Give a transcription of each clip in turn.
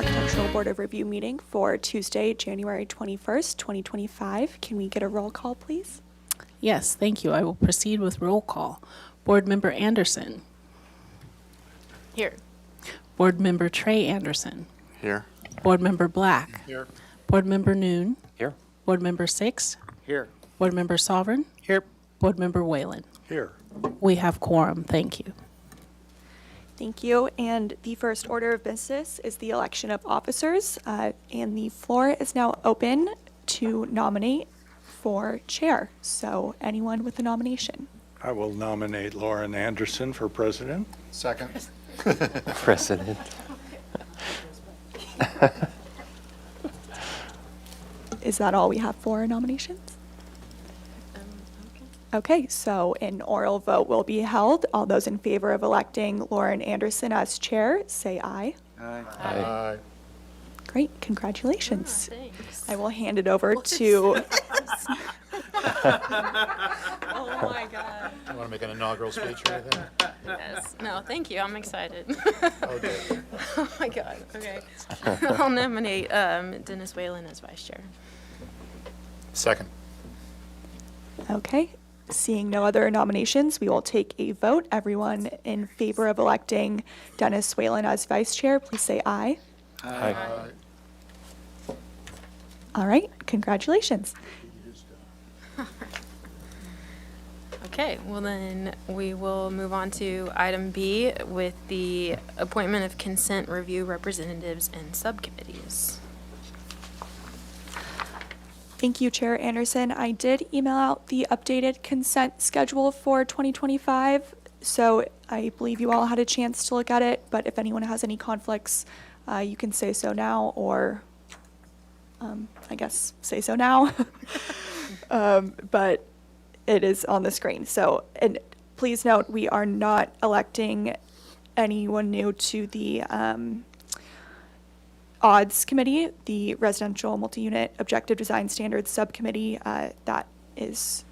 Architectural Board of Review meeting for Tuesday, January 21st, 2025. Can we get a roll call, please? Yes, thank you. I will proceed with roll call. Board Member Anderson. Here. Board Member Trey Anderson. Here. Board Member Black. Here. Board Member Noon. Here. Board Member Six. Here. Board Member Sovereign. Here. Board Member Whalen. Here. We have quorum. Thank you. Thank you. And the first order of business is the election of officers. And the floor is now open to nominate for chair. So anyone with a nomination? I will nominate Lauren Anderson for president. Second. President. Is that all we have for nominations? Okay, so an oral vote will be held. All those in favor of electing Lauren Anderson as chair, say aye. Aye. Great, congratulations. Thanks. I will hand it over to. Oh my God. You want to make an inaugural speech or anything? Yes. No, thank you. I'm excited. Okay. Oh my God. Okay. I'll nominate Dennis Whalen as vice chair. Second. Okay, seeing no other nominations, we will take a vote. Everyone in favor of electing Dennis Whalen as vice chair, please say aye. Aye. All right, congratulations. Okay, well then we will move on to item B with the appointment of consent review representatives and subcommittees. Thank you, Chair Anderson. I did email out the updated consent schedule for 2025, so I believe you all had a chance to look at it, but if anyone has any conflicts, you can say so now, or I guess say so now. But it is on the screen. So, and please note, we are not electing anyone new to the odds committee, the residential multi-unit objective design standards subcommittee. That is,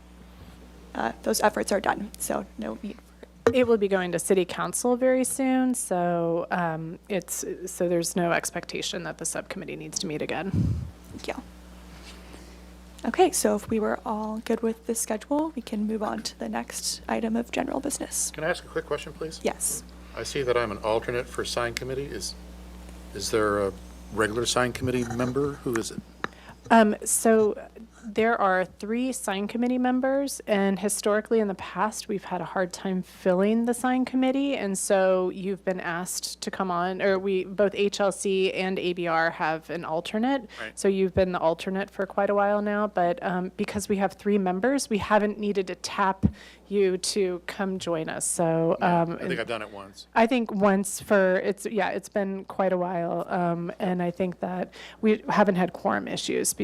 those efforts are done. So no need for it. It will be going to city council very soon, so so there's no expectation that the subcommittee needs to meet again. Thank you. Okay, so if we were all good with this schedule, we can move on to the next item of general business. Can I ask a quick question, please? Yes. I see that I'm an alternate for sign committee. Is there a regular sign committee member? Who is it? So there are 3 sign committee members, and historically in the past, we've had a hard time filling the sign committee, and so you've been asked to come on, or both HLC and ABR have an alternate. Right. So you've been the alternate for quite a while now, but because we have 3 members, we haven't needed to tap you to come join us. So I think I've done it once. I think once it's been quite a while, and I think that we haven't had quorum issues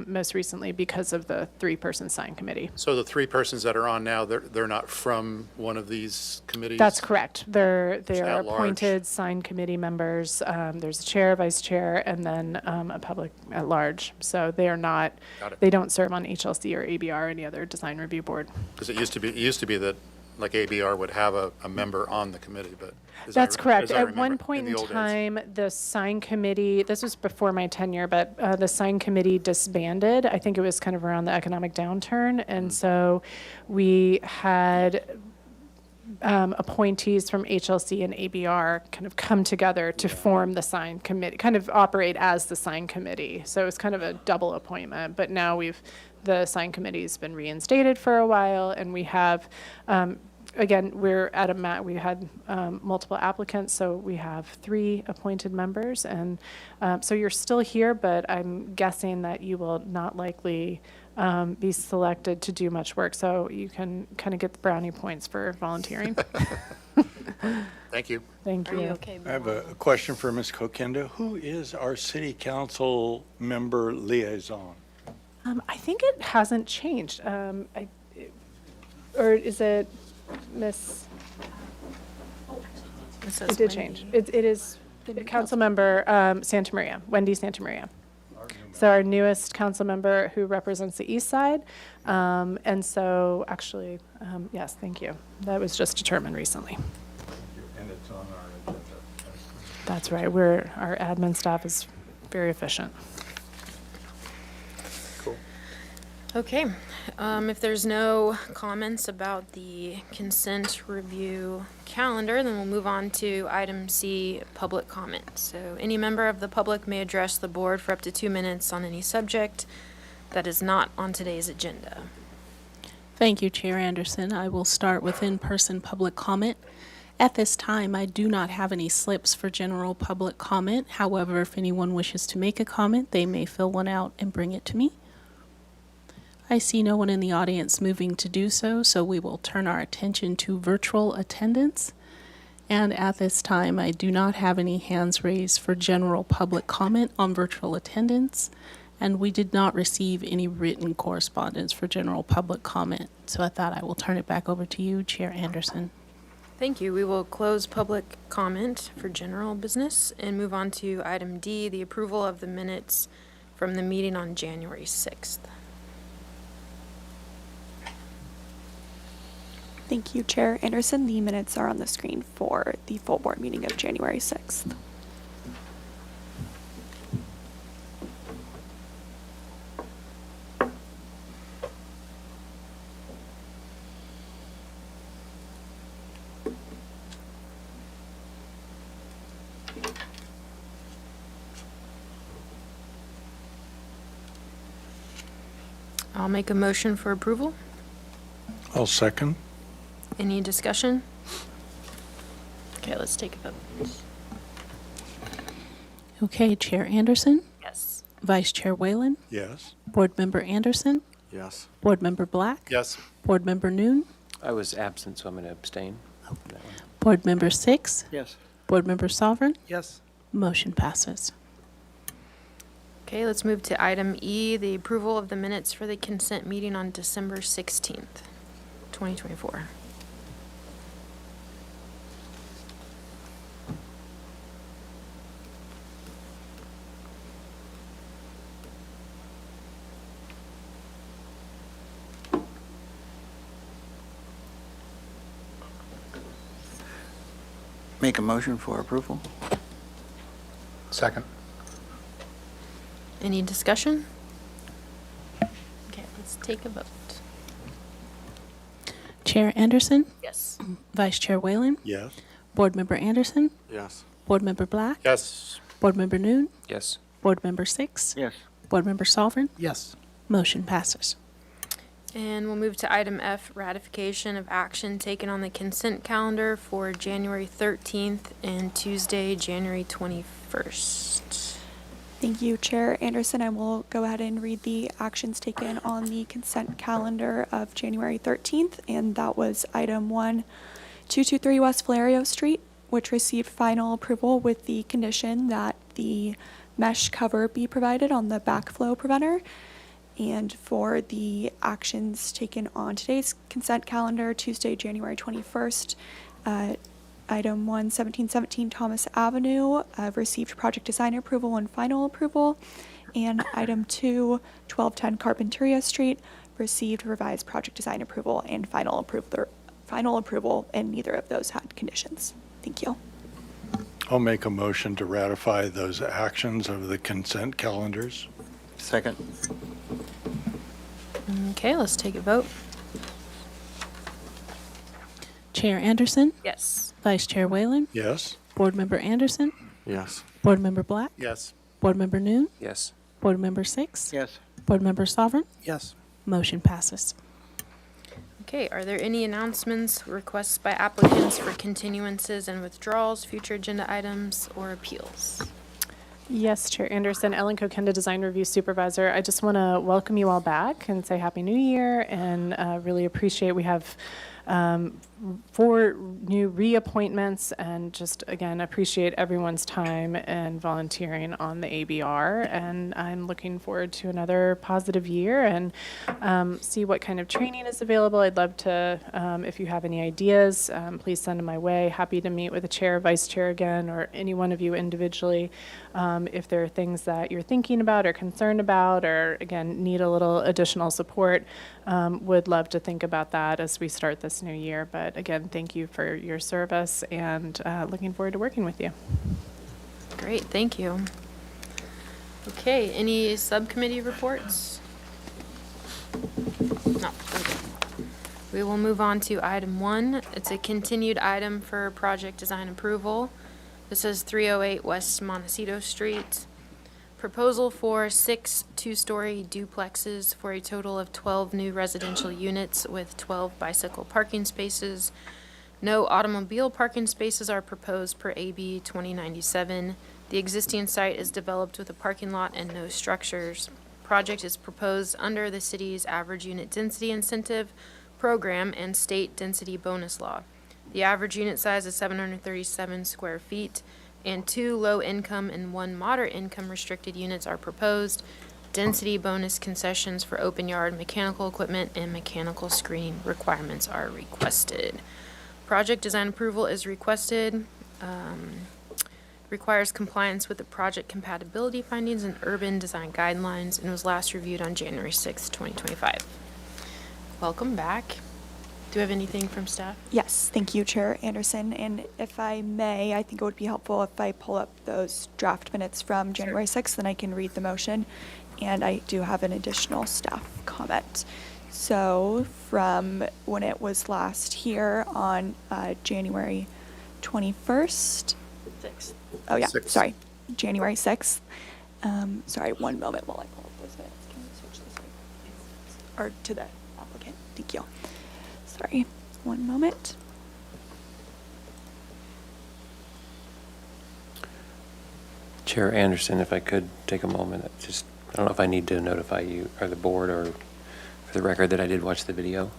most recently because of the 3-person sign committee. So the 3 persons that are on now, they're not from one of these committees? That's correct. They are at large. appointed sign committee members. There's a chair, vice chair, and then a public at large. So they are not. Got it. They don't serve on HLC or ABR or any other design review board. Because it used to be that like ABR would have a member on the committee, but That's correct. as I At remember, one point the in old days. time, the sign committee, this was before my tenure, but the sign committee disbanded. I think it was kind of around the economic downturn. And so we had appointees from HLC and ABR kind of come together to form the sign committee, kind of operate as the sign committee. So it was kind of a double appointment. But now the sign committee's been reinstated for a while, and we have again, we're at we had multiple applicants, so we have 3 appointed members, and so you're still here, but I'm guessing that you will not likely be selected to do much work, so you can kind of get the brownie points for volunteering. Thank you. Thank Are you you. okay? I have a question for Ms. Kokenda. Who is our city council member liaison? I think it hasn't changed. Or is it Miss? It did change. It is council member Santa Maria, Wendy Santa Maria. So our newest council member who represents the east side. And so actually, yes, thank you. That was just determined recently. And it's on our agenda. That's right. Our admin staff is very efficient. Cool. Okay, if there's no comments about the consent review calendar, then we'll move on to item C, public comment. So any member of the public may address the board for up to 2 minutes on any subject that is not on today's agenda. Thank you, Chair Anderson. I will start with in-person public comment. At this time, I do not have any slips for general public comment. However, if anyone wishes to make a comment, they may fill one out and bring it to me. I see no one in the audience moving to do so, so we will turn our attention to virtual attendance. And at this time, I do not have any hands raised for general public comment on virtual attendance, and we did not receive any written correspondence for general public comment. So at that, I will turn it back over to you, Chair Anderson. Thank you. We will close public comment for general business and move on to item D, the approval of the minutes from the meeting on January 6th. Thank you, Chair Anderson. The minutes are on the screen for the full board meeting of January 6th. I'll make a motion for approval. I'll second. Any discussion? Okay, let's take a vote. Okay, Chair Anderson, Yes. Vice Chair Whalen, Yes. Board Member Anderson, Yes. Board Member Black, Yes. Board Member Noon, I was absent, so I'm going to abstain. on that one. Board Member Six, Yes. Board Member Sovereign. Yes. Motion passes. Okay, let's move to item E, the approval of the minutes for the consent meeting on December 16th, 2024. Make a motion for approval? Second. Any discussion? Okay, let's take a vote. Chair Anderson, Yes. Vice Chair Whalen, Yes. Board Member Anderson, Yes. Board Member Black, Yes. Board Member Noon, Yes. Board Member Six, Yes. Board Member Sovereign. Yes. Motion passes. And we'll move to item F, ratification of action taken on the consent calendar for January 13th and Tuesday, January 21st. Thank you, Chair Anderson. I will go ahead and read the actions taken on the consent calendar of January 13th, and that was item 1, 223 West Valerio Street, which received final approval with the condition that the mesh cover be provided on the backflow preventer. And for the actions taken on today's consent calendar, Tuesday, January 21st, item 1, 1717 Thomas Avenue, received project design approval and final approval. And item 2, 1210 Carpinteria Street, received revised project design approval and final approval, and neither of those had conditions. Thank you. I'll make a motion to ratify those actions of the consent calendars. Second? Okay, let's take a vote. Chair Anderson, Yes. Vice Chair Whalen, Yes. Board Member Anderson, Yes. Board Member Black, Yes. Board Member Noon, Yes. Board Member Six, Yes. Board Member Sovereign. Yes. Motion passes. Okay, are there any announcements, requests by applicants for continuances and withdrawals, future agenda items, or appeals? Yes, Chair Anderson, Ellen Kokenda, Design Review Supervisor. I just want to welcome you all back and say Happy New Year, and really appreciate we have 4 new reappointments, and just again appreciate everyone's time and volunteering on the ABR. And I'm looking forward to another positive year and see what kind of training is available. I'd love to, if you have any ideas, please send them my way. Happy to meet with the chair, vice chair again, or any one of you individually. If there are things that you're thinking about or concerned about, or again, need a little additional support, would love to think about that as we start this new year. But again, thank you for your service, and looking forward to working with you. Great, thank you. Okay, any subcommittee reports? No, okay. We will move on to item 1. It's a continued item for project design approval. This is 308 West Montecito Street. Proposal for 6 two-story duplexes for a total of 12 new residential units with 12 bicycle parking spaces. No automobile parking spaces are proposed per AB 2097. The existing site is developed with a parking lot and no structures. Project is proposed under the city's average unit density incentive program and state density bonus law. The average unit size is 737 square feet, and 2 low-income and 1 moderate-income restricted units are proposed. Density bonus concessions for open yard mechanical equipment and mechanical screening requirements are requested. Project design approval is requested. Requires compliance with the project compatibility findings and urban design guidelines, and was last reviewed on January 6, 2025. Welcome back. Do you have anything from staff? Yes, thank you, Chair Anderson. And if I may, I think it would be helpful if I pull up those draft minutes from January 6th, then I can read the motion. And I do have an additional staff comment. So from when it was last here on January 21st. 6th. Oh, yeah, Sixth. sorry, January 6th. Sorry, one moment while I pull up those minutes. Can you switch this way? Or to the applicant. Thank you. Sorry, one moment. Chair Anderson, if I could take a moment, I don't know if I need to notify you or the board or for the record that I did watch the video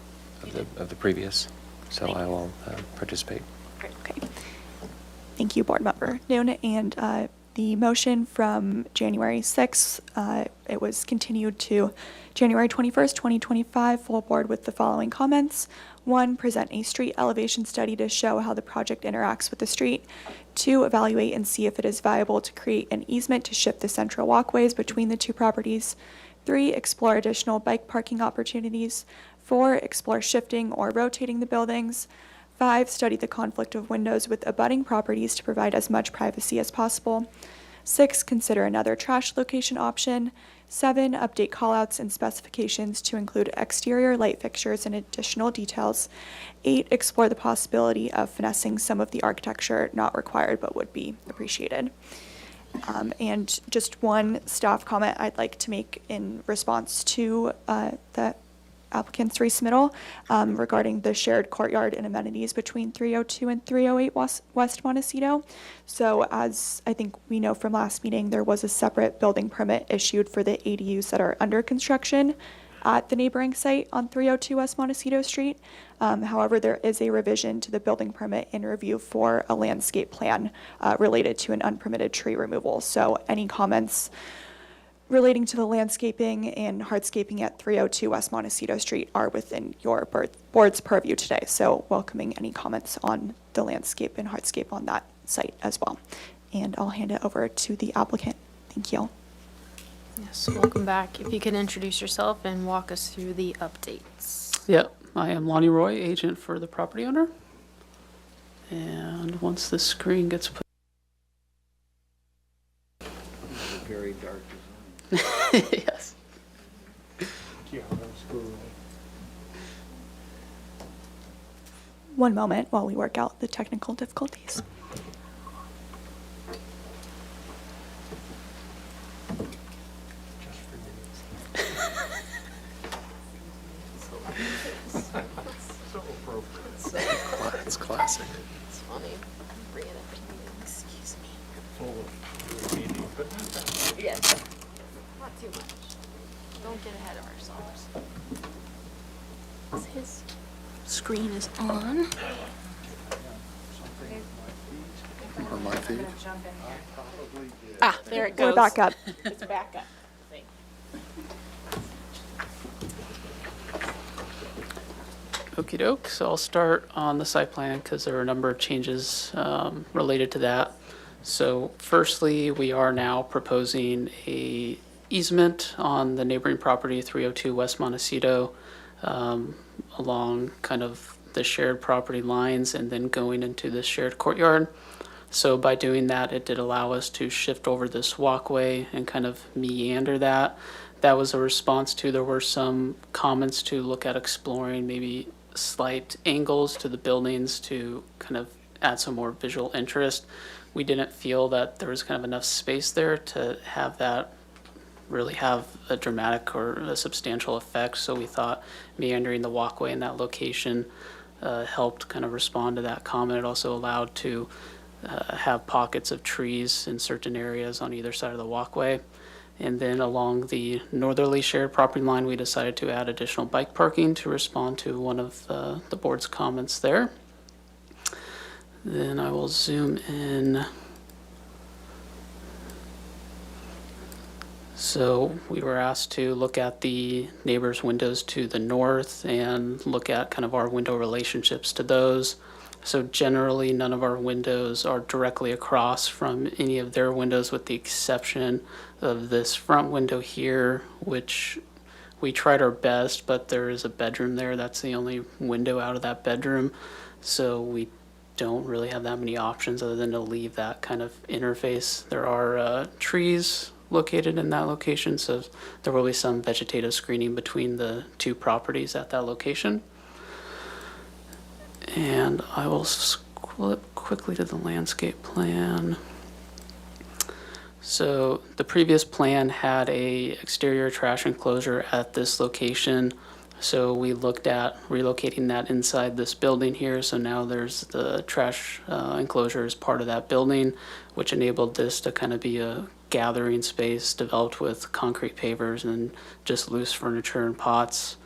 of the previous, so I will participate. Okay. Thank you, Board Member Noon. And the motion from January 6th, it was continued to January 21st, 2025, full board with the following comments. 1, present a street elevation study to show how the project interacts with the street. 2, evaluate and see if it is viable to create an easement to shift the central walkways between the two properties. 3, explore additional bike parking opportunities. 4, explore shifting or rotating the buildings. 5, study the conflict of windows with abutting properties to provide as much privacy as possible. 6, consider another trash location option. 7, update callouts and specifications to include exterior light fixtures and additional details. 8, explore the possibility of finessing some of the architecture, not required but would be appreciated. And just one staff comment I'd like to make in response to the applicant's resubmittal regarding the shared courtyard and amenities between 302 and 308 West Montecito. So as I think we know from last meeting, there was a separate building permit issued for the ADUs that are under construction at the neighboring site on 302 West Montecito Street. However, there is a revision to the building permit in review for a landscape plan related to an unpermitted tree removal. So any comments relating to the landscaping and hardscaping at 302 West Montecito Street are within your board's purview today. So welcoming any comments on the landscape and hardscape on that site as well. And I'll hand it over to the applicant. Thank you. Yes, welcome back. If you could introduce yourself and walk us through the updates. Yep, I am Lonnie Roy, agent for the property owner. And once the screen gets put. Very dark Yes. One moment while we work out the technical difficulties. It's classic. It's funny. Bring it up to me. Excuse me. Yes. Not too much. Don't get ahead of ourselves. His screen is on. Or my feed. Ah, there it goes. We're back up. It's back up. Okie doke, so I'll start on the site plan because there are a number of changes related to that. So firstly, we are now proposing a easement on the neighboring property, 302 West Montecito, along kind of the shared property lines and then going into the shared courtyard. So by doing that, it did allow us to shift over this walkway and kind of meander that. That was a response to, there were some comments to look at exploring maybe slight angles to the buildings to kind of add some more visual interest. We didn't feel that there was kind of enough space there to have that really have a dramatic or a substantial effect. So we thought meandering the walkway in that location helped kind of respond to that comment. It also allowed to have pockets of trees in certain areas on either side of the walkway. And then along the northerly shared property line, we decided to add additional bike parking to respond to one of the board's comments there. Then I will zoom in. So we were asked to look at the neighbors' windows to the north and look at kind of our window relationships to those. So generally, none of our windows are directly across from any of their windows with the exception of this front window here, which we tried our best, but there is a bedroom there. That's the only window out of that bedroom. So we don't really have that many options other than to leave that kind of interface. There are trees located in that location, so there will be some vegetative screening between the two properties at that location. And I will flip quickly to the landscape plan. So the previous plan had a exterior trash enclosure at this location. So we looked at relocating that inside this building here. So now there's the trash enclosure as part of that building, which enabled this to kind of be a gathering space developed with concrete pavers and just loose furniture and pots.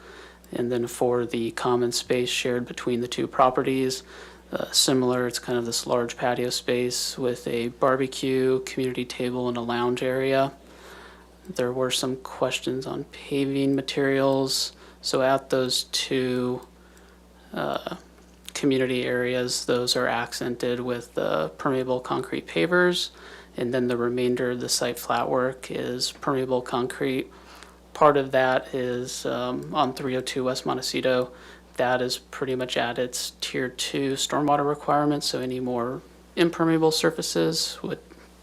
And then for the common space shared between the two properties, similar, it's kind of this large patio space with a barbecue, community table, and a lounge area. There were some questions on paving materials. So at those two community areas, those are accented with permeable concrete pavers. And then the remainder of the site flat work is permeable concrete. Part of that is on 302 West Montecito. That is pretty much at its tier 2 stormwater requirements. So any more impermeable surfaces would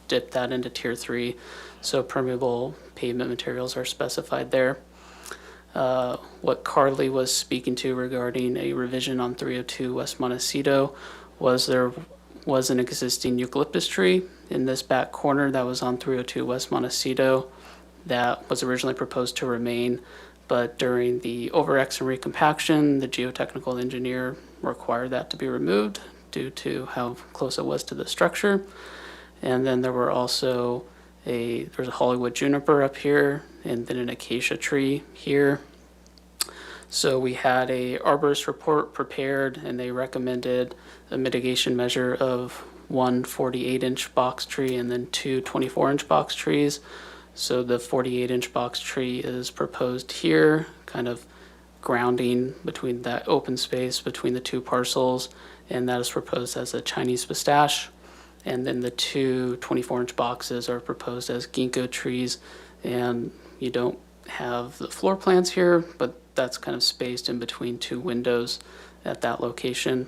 dip that into tier 3. So permeable pavement materials are specified there. What Carly was speaking to regarding a revision on 302 West Montecito was there was an existing eucalyptus tree in this back corner that was on 302 West Montecito that was originally proposed to remain, but during the overX and recompaction, the geotechnical engineer required that to be removed due to how close it was to the structure. And then there were also there's a Hollywood juniper up here and then an acacia tree here. So we had a arborist report prepared and they recommended a mitigation measure of one 48-inch box tree and then two 24-inch box trees. So the 48-inch box tree is proposed here, kind of grounding between that open space between the two parcels, and that is proposed as a Chinese pistache. And then the two 24-inch boxes are proposed as ginkgo trees, and you don't have the floor plans here, but that's kind of spaced in between two windows at that location.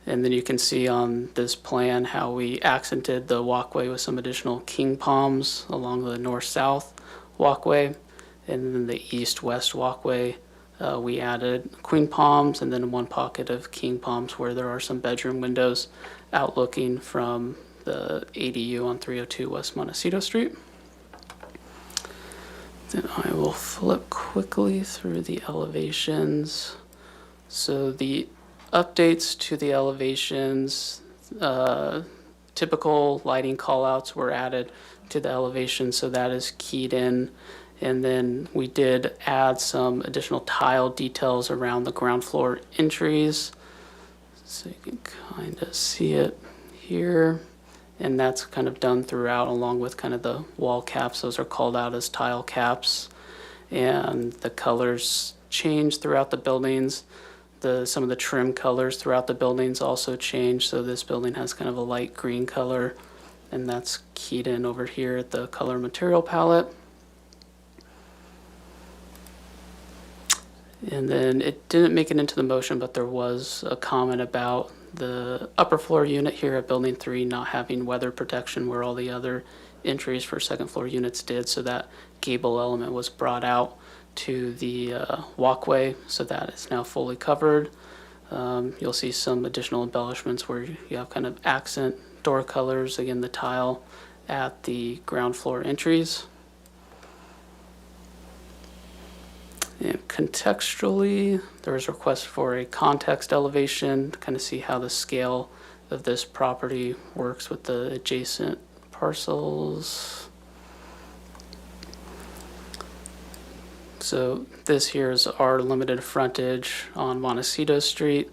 And then you can see on this plan how we accented the walkway with some additional king palms along the north-south walkway. And then the east-west walkway, we added queen palms and then one pocket of king palms where there are some bedroom windows outlooking from the ADU on 302 West Montecito Street. Then I will flip quickly through the elevations. So the updates to the elevations, typical lighting callouts were added to the elevation, so that is keyed in. And then we did add some additional tile details around the ground floor entries. So you can kind of see it here. And that's kind of done throughout along with kind of the wall caps. Those are called out as tile caps. And the colors change throughout the buildings. Some of the trim colors throughout the buildings also change. So this building has kind of a light green color, and that's keyed in over here at the color material palette. And then it didn't make it into the motion, but there was a comment about the upper floor unit here at Building 3 not having weather protection where all the other entries for second floor units did. So that gable element was brought out to the walkway, so that is now fully covered. You'll see some additional embellishments where you have kind of accent door colors, again, the tile at the ground floor entries. And contextually, there was a request for a context elevation to kind of see how the scale of this property works with the adjacent parcels. So this here is our limited frontage on Montecito Street.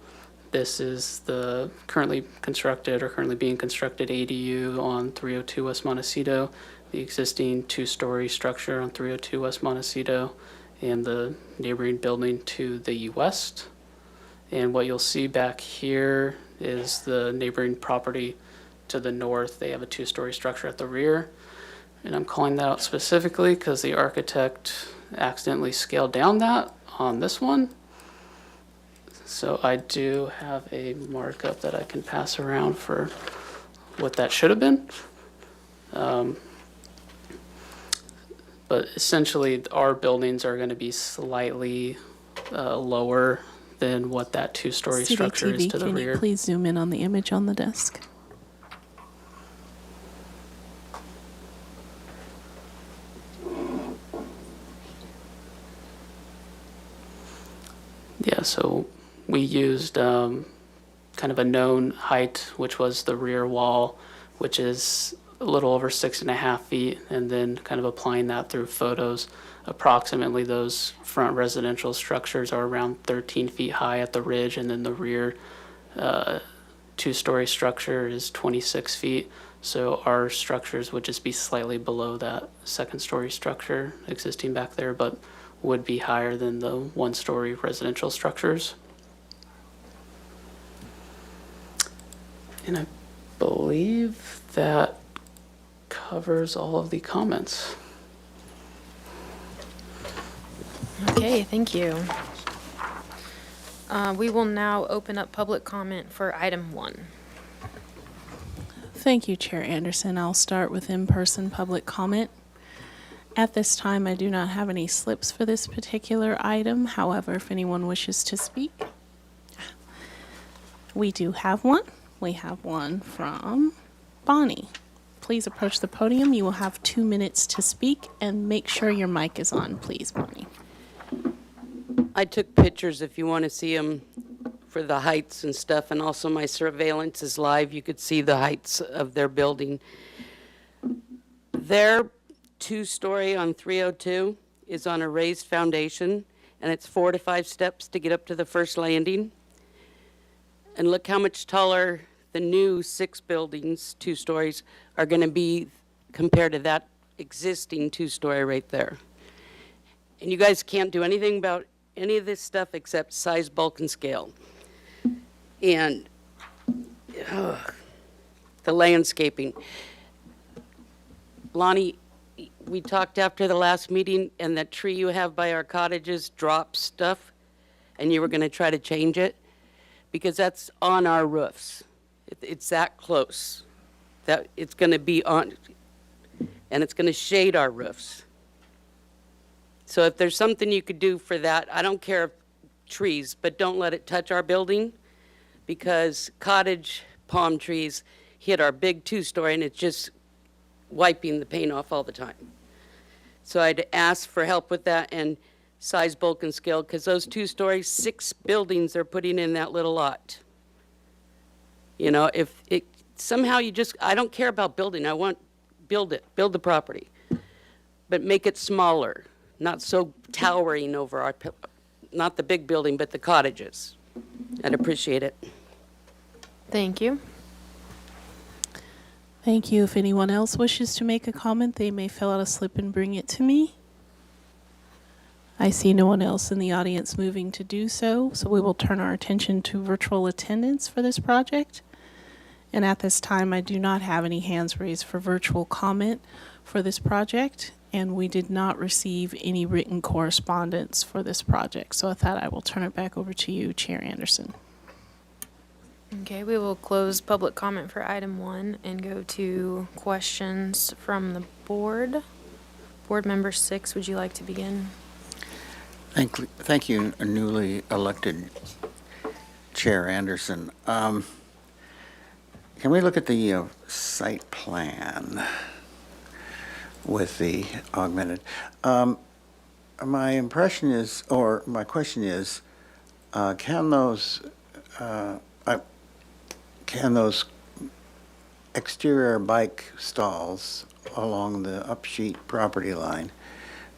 This is the currently constructed or currently being constructed ADU on 302 West Montecito, the existing two-story structure on 302 West Montecito, and the neighboring building to the west. And what you'll see back here is the neighboring property to the north. They have a two-story structure at the rear. And I'm calling that out specifically because the architect accidentally scaled down that on this one. So I do have a markup that I can pass around for what that should have been. But essentially, our buildings are going to be slightly lower than what that two-story structure is to the can rear. you please zoom in on the image on the desk? Yeah, so we used kind of a known height, which was the rear wall, which is a little over 6.5 feet, and then kind of applying that through photos. Approximately those front residential structures are around 13 feet high at the ridge, and then the rear two-story structure is 26 feet. So our structures would just be slightly below that second-story structure existing back there, but would be higher than the one-story residential structures. And I believe that covers all of the comments. Okay, thank you. We will now open up public comment for item 1. Thank you, Chair Anderson. I'll start with in-person public comment. At this time, I do not have any slips for this particular item. However, if anyone wishes to speak, we do have one. We have one from Bonnie. Please approach the podium. You will have 2 minutes to speak, and make sure your mic is on, please, Bonnie. I took pictures if you want to see them for the heights and stuff, and also my surveillance is live. You could see the heights of their building. Their two-story on 302 is on a raised foundation, and it's 4 to 5 steps to get up to the first landing. And look how much taller the new 6 buildings, 2 stories, are going to be compared to that existing 2-story right there. And you guys can't do anything about any of this stuff except size, bulk, and scale. And the landscaping. Lonnie, we talked after the last meeting, and that tree you have by our cottages drops stuff, and you were going to try to change it, because that's on our roofs. It's that close. That it's going to be on, and it's going to shade our roofs. So if there's something you could do for that, I don't care if trees, but don't let it touch our building, because cottage palm trees hit our big 2-story, and it's just wiping the paint off all the time. So I'd ask for help with that, and size, bulk, and scale, because those 2-story, 6 buildings they're putting in that little lot. You know, if it somehow you just, I don't care about building. I want, build the property, but make it smaller, not so towering over our, not the big building, but the cottages. I'd appreciate it. Thank you. Thank you. If anyone else wishes to make a comment, they may fill out a slip and bring it to me. I see no one else in the audience moving to do so, so we will turn our attention to virtual attendance for this project. And at this time, I do not have any hands raised for virtual comment. for this project, and we did not receive any written correspondence for this project. So with that, I will turn it back over to you, Chair Anderson. Okay, we will close public comment for item 1 and go to questions from the board. Board Member 6, would you like to begin? Thank you, newly elected Chair Anderson. Can we look at the site plan with the augmented? My impression is, or my question is, can those exterior bike stalls along the upsheet property line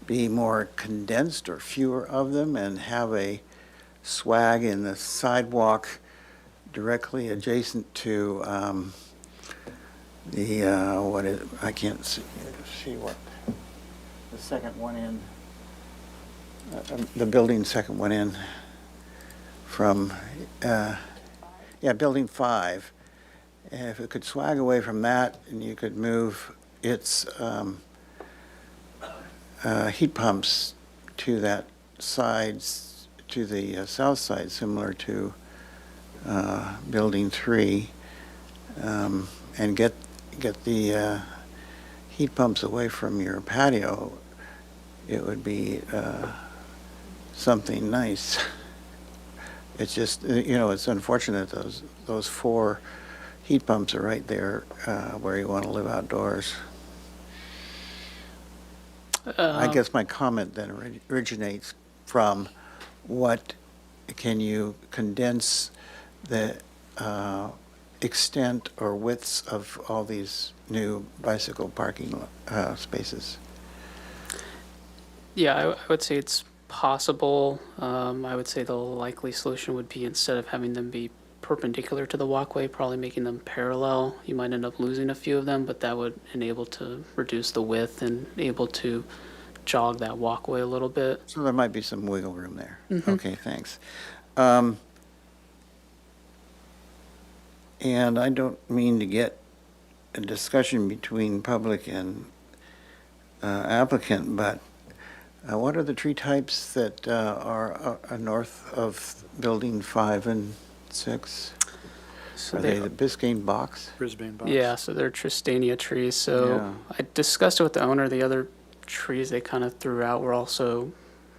be more condensed or fewer of them and have a swag in the sidewalk directly adjacent to I can't see what, the second one in, the building second one in from, building 5. And if it could swag away from that and you could move its heat pumps to that sides, to the south side, similar to building 3, and get the heat pumps away from your patio, it would be something nice. It's just, it's unfortunate those 4 heat pumps are right there where you want to live outdoors. I guess my comment then originates from what can you condense the extent or widths of all these new bicycle parking spaces? Yeah, I would say it's possible. I would say the likely solution would be, instead of having them be perpendicular to the walkway, probably making them parallel. You might end up losing a few of them, but that would enable to reduce the width and able to jog that walkway a little bit. So there might be some wiggle room there. Mm-hmm. Okay, thanks. And I don't mean to get a discussion between public and applicant, but what are the tree types that are north of building 5 and 6? So Are they the Biscayne box? Brisbane box. yeah, so they're Tristania trees. So Yeah. I discussed it with the owner. The other trees they kind of threw out were also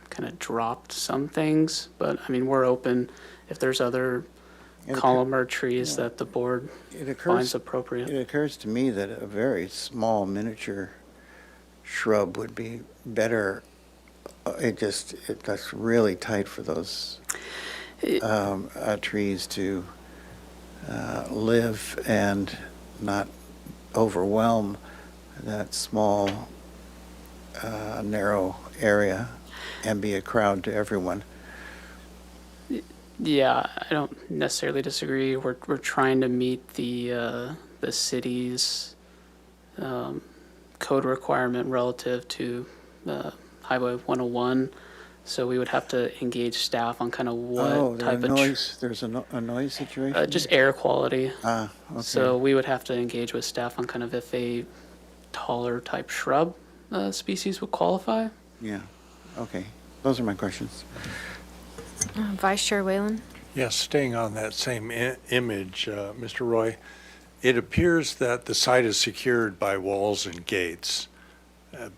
kind of dropped some things, but I mean, we're open if there's other It occur- columnar trees yeah. that the board It finds occurs, appropriate. it occurs to me that a very small miniature shrub would be better. That's really tight for those trees to live and not overwhelm that small, narrow area and be a crowd to everyone. Yeah, I don't necessarily disagree. We're trying to meet the city's code requirement relative to Highway 101. So we would have to engage staff on kind of what type of There's a noise situation? just air quality. Okay. So we would have to engage with staff on kind of if a taller type shrub species would qualify. Yeah, okay. Those are my questions. Vice Chair Whalen? Yes, staying on that same image, Mr. Roy, it appears that the site is secured by walls and gates,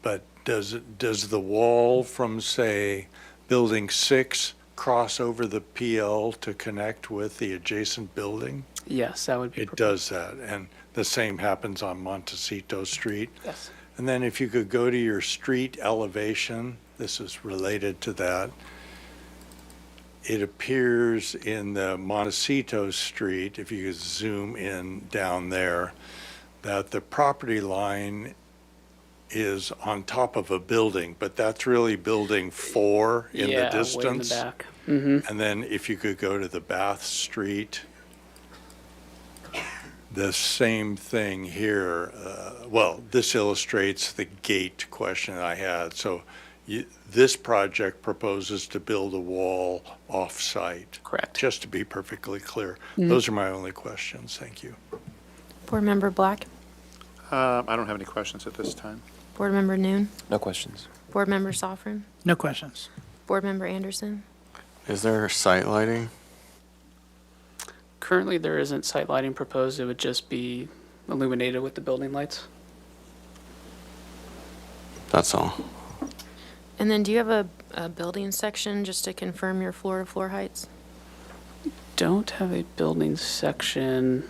but does the wall from, say, Building 6 cross over the PL to connect with the adjacent building? Yes, that would be. It does that, and the same happens on Montecito Street. Yes. And then if you could go to your street elevation, this is related to that. It appears in the Montecito Street, if you could zoom in down there, that the property line is on top of a building, but that's really building 4 in the distance. Way in the back. Mm-hmm. And then if you could go to the Bath Street, the same thing here. Well, this illustrates the gate question I had. So this project proposes to build a wall off-site. Correct. Just to be perfectly clear. Mhm. Those are my only questions. Thank you. Board Member Black? I don't have any questions at this time. Board Member Noon? No questions. Board Member Sofrin? No questions. Board Member Anderson? Is there site lighting? Currently, there isn't site lighting proposed. It would just be illuminated with the building lights. That's all. And then do you have a building section just to confirm your floor-to-floor heights? Don't have a building section.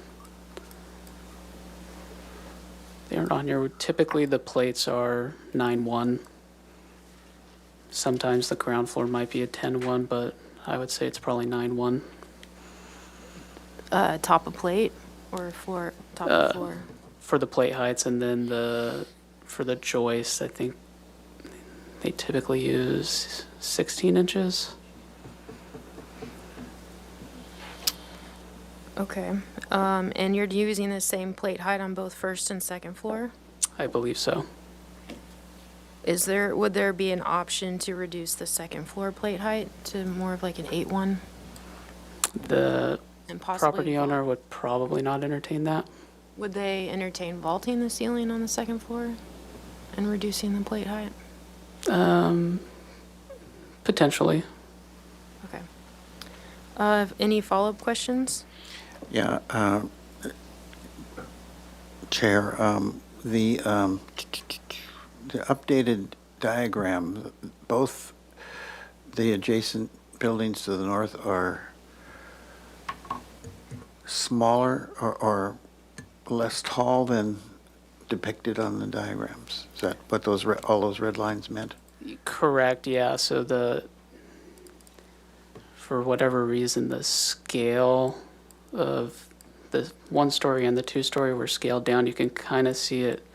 They aren't on here. Typically, the plates are 9-1. Sometimes the ground floor might be a 10-1, but I would say it's probably 9-1. Top of plate or floor, top of floor? For the plate heights, and then for the joists, I think they typically use 16 inches. Okay. And you're using the same plate height on both first and second floor? I believe so. Would there be an option to reduce the second floor plate height to more of like an 8-1? The And possibly property owner would probably not entertain that. Would they entertain vaulting the ceiling on the second floor and reducing the plate height? Potentially. Okay. Any follow-up questions? Yeah, Chair, the updated diagram, both the adjacent buildings to the north are smaller or less tall than depicted on the diagrams. Is that what all those red lines meant? Correct, yeah. So for whatever reason, the scale of the 1-story and the 2-story were scaled down. You can kind of see it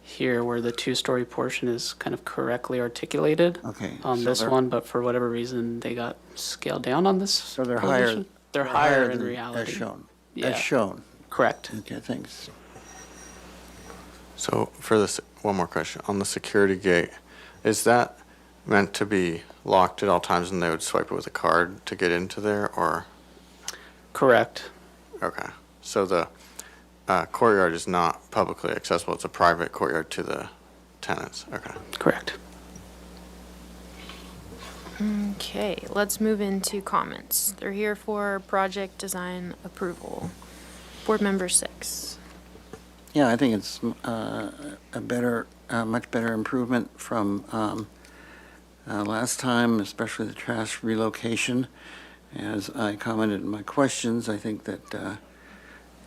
here where the 2-story portion is kind of correctly articulated on so this one, but for whatever reason, they got scaled down on this. So they're elevation. higher. They're higher in than reality. As shown. Yeah. As shown. Correct. Okay, thanks. So for this, one more question. On the security gate, is that meant to be locked at all times and they would swipe it with a card to get into there, or? Correct. Okay. So the courtyard is not publicly accessible. It's a private courtyard to the tenants. Okay. Correct. Okay, let's move into comments. They're here for project design approval. Board Member 6. Yeah, I think it's a much better improvement from last time, especially the trash relocation. As I commented in my questions, I think that,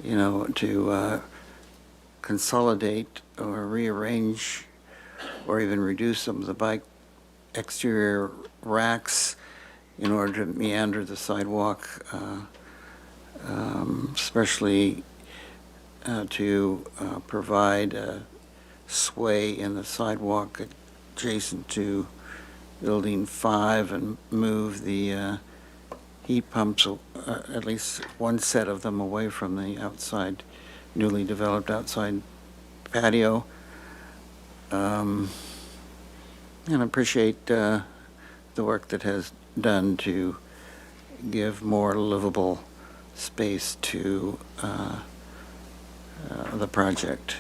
to consolidate or rearrange or even reduce some of the bike exterior racks in order to meander the sidewalk, especially to provide a sway in the sidewalk adjacent to Building 5 and move the heat pumps, at least one set of them, away from the outside, newly developed outside patio. And appreciate the work that has done to give more livable space to the project.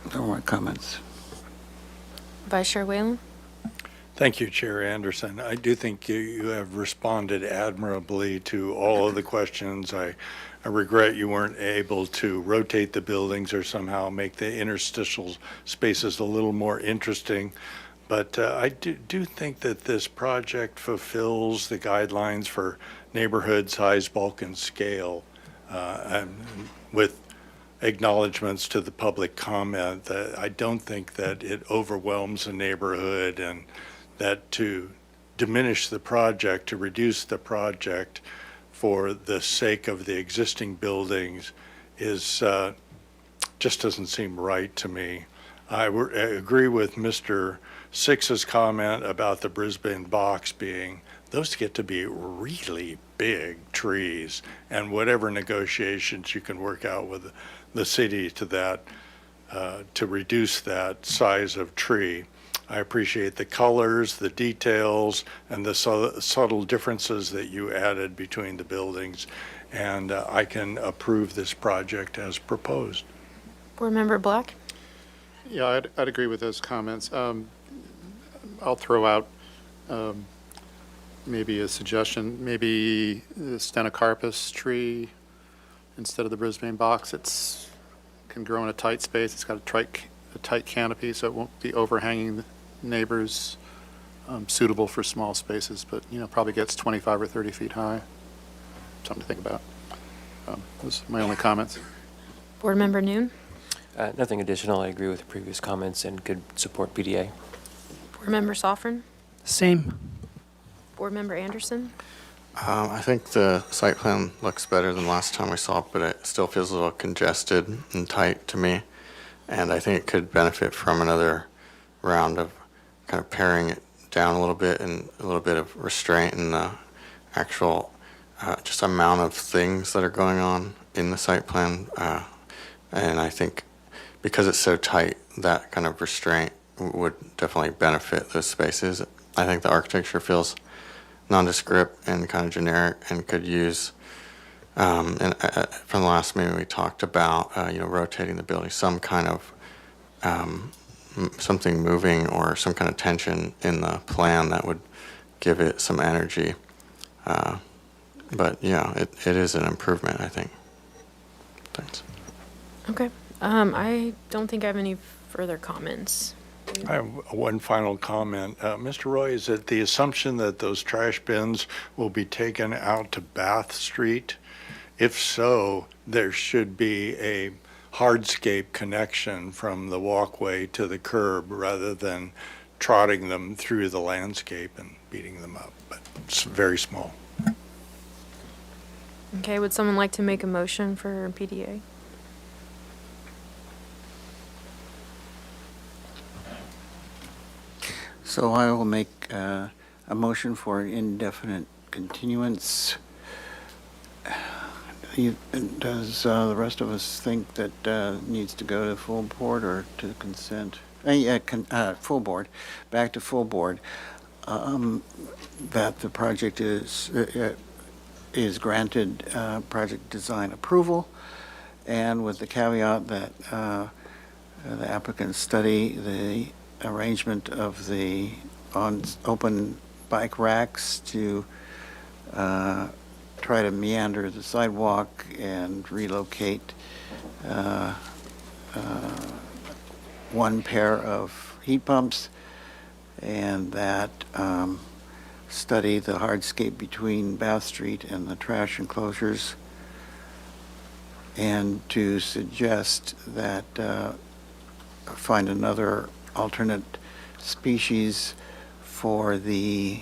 Those are my comments. Vice Chair Whalen? Thank you, Chair Anderson. I do think you have responded admirably to all of the questions. I regret you weren't able to rotate the buildings or somehow make the interstitial spaces a little more interesting. But I do think that this project fulfills the guidelines for neighborhood size, bulk, and scale, and with acknowledgments to the public comment that I don't think that it overwhelms the neighborhood, and that to diminish the project, to reduce the project for the sake of the existing buildings is just doesn't seem right to me. I agree with Mr. Six's comment about the Brisbane box those get to be really big trees, and whatever negotiations you can work out with the city to that, to reduce that size of tree. I appreciate the colors, the details, and the subtle differences that you added between the buildings, and I can approve this project as proposed. Board Member Black? Yeah, I'd agree with those comments. I'll throw out maybe a suggestion, maybe the Stenocarpus tree instead of the Brisbane box. Can grow in a tight space. It's got a tight canopy, so it won't be overhanging the neighbors, suitable for small spaces, but, probably gets 25 or 30 feet high. Something to think about. Those are my only comments. Board Member Noon? Nothing additional. I agree with the previous comments and could support PDA. Board Member Soffren? Same. Board Member Anderson? I think the site plan looks better than last time we saw it, but it still feels a little congested and tight to me. And I think it could benefit from another round of kind of paring it down a little bit and a little bit of restraint in the actual just amount of things that are going on in the site plan. And I think because it's so tight, that kind of restraint would definitely benefit those spaces. I think the architecture feels nondescript and kind of generic and could use, from the last meeting we talked about, rotating the building, some kind of, something moving or some kind of tension in the plan that would give it some energy. But yeah, it is an improvement, I think. Thanks. Okay. I don't think I have any further comments. I have one final comment. Mr. Roy, is it the assumption that those trash bins will be taken out to Bath Street? If so, there should be a hardscape connection from the walkway to the curb rather than trotting them through the landscape and beating them up, but it's very small. Okay, would someone like to make a motion for PDA? So I will make a motion for an indefinite continuance. Does the rest of us think that needs to go to full board or to consent? Full board, back to full board. That the project is granted project design approval, and with the caveat that the applicant study the arrangement of the open bike racks to try to meander the sidewalk and relocate one pair of heat pumps, and that study the hardscape between Bath Street and the trash enclosures, and to suggest that find another alternate species for the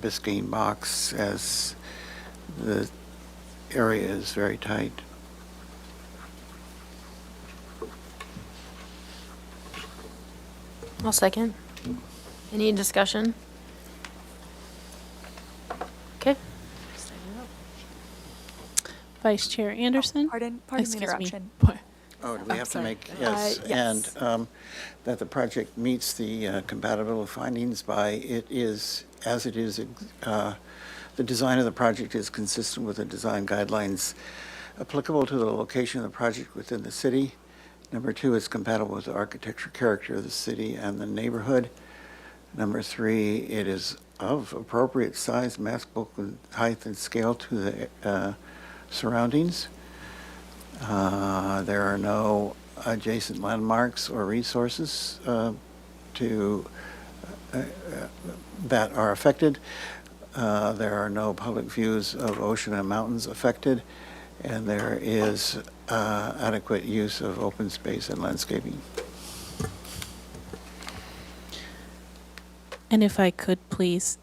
Biscayne box, as the area is very tight. I'll second. Any discussion? Okay. Vice Chair Anderson? Pardon the Excuse me. interruption. Oh, do we have to sorry. make, yes, yes. and that the project meets the compatibility findings by it is, as it is, the design of the project is consistent with the design guidelines applicable to the location of the project within the city. Number 2, it's compatible with the architecture character of the city and the neighborhood. Number 3, it is of appropriate size, mass bulk, height, and scale to the surroundings. There are no adjacent landmarks or resources that are affected. There are no public views of ocean and mountains affected, and there is adequate use of open space and landscaping. And if I could, please,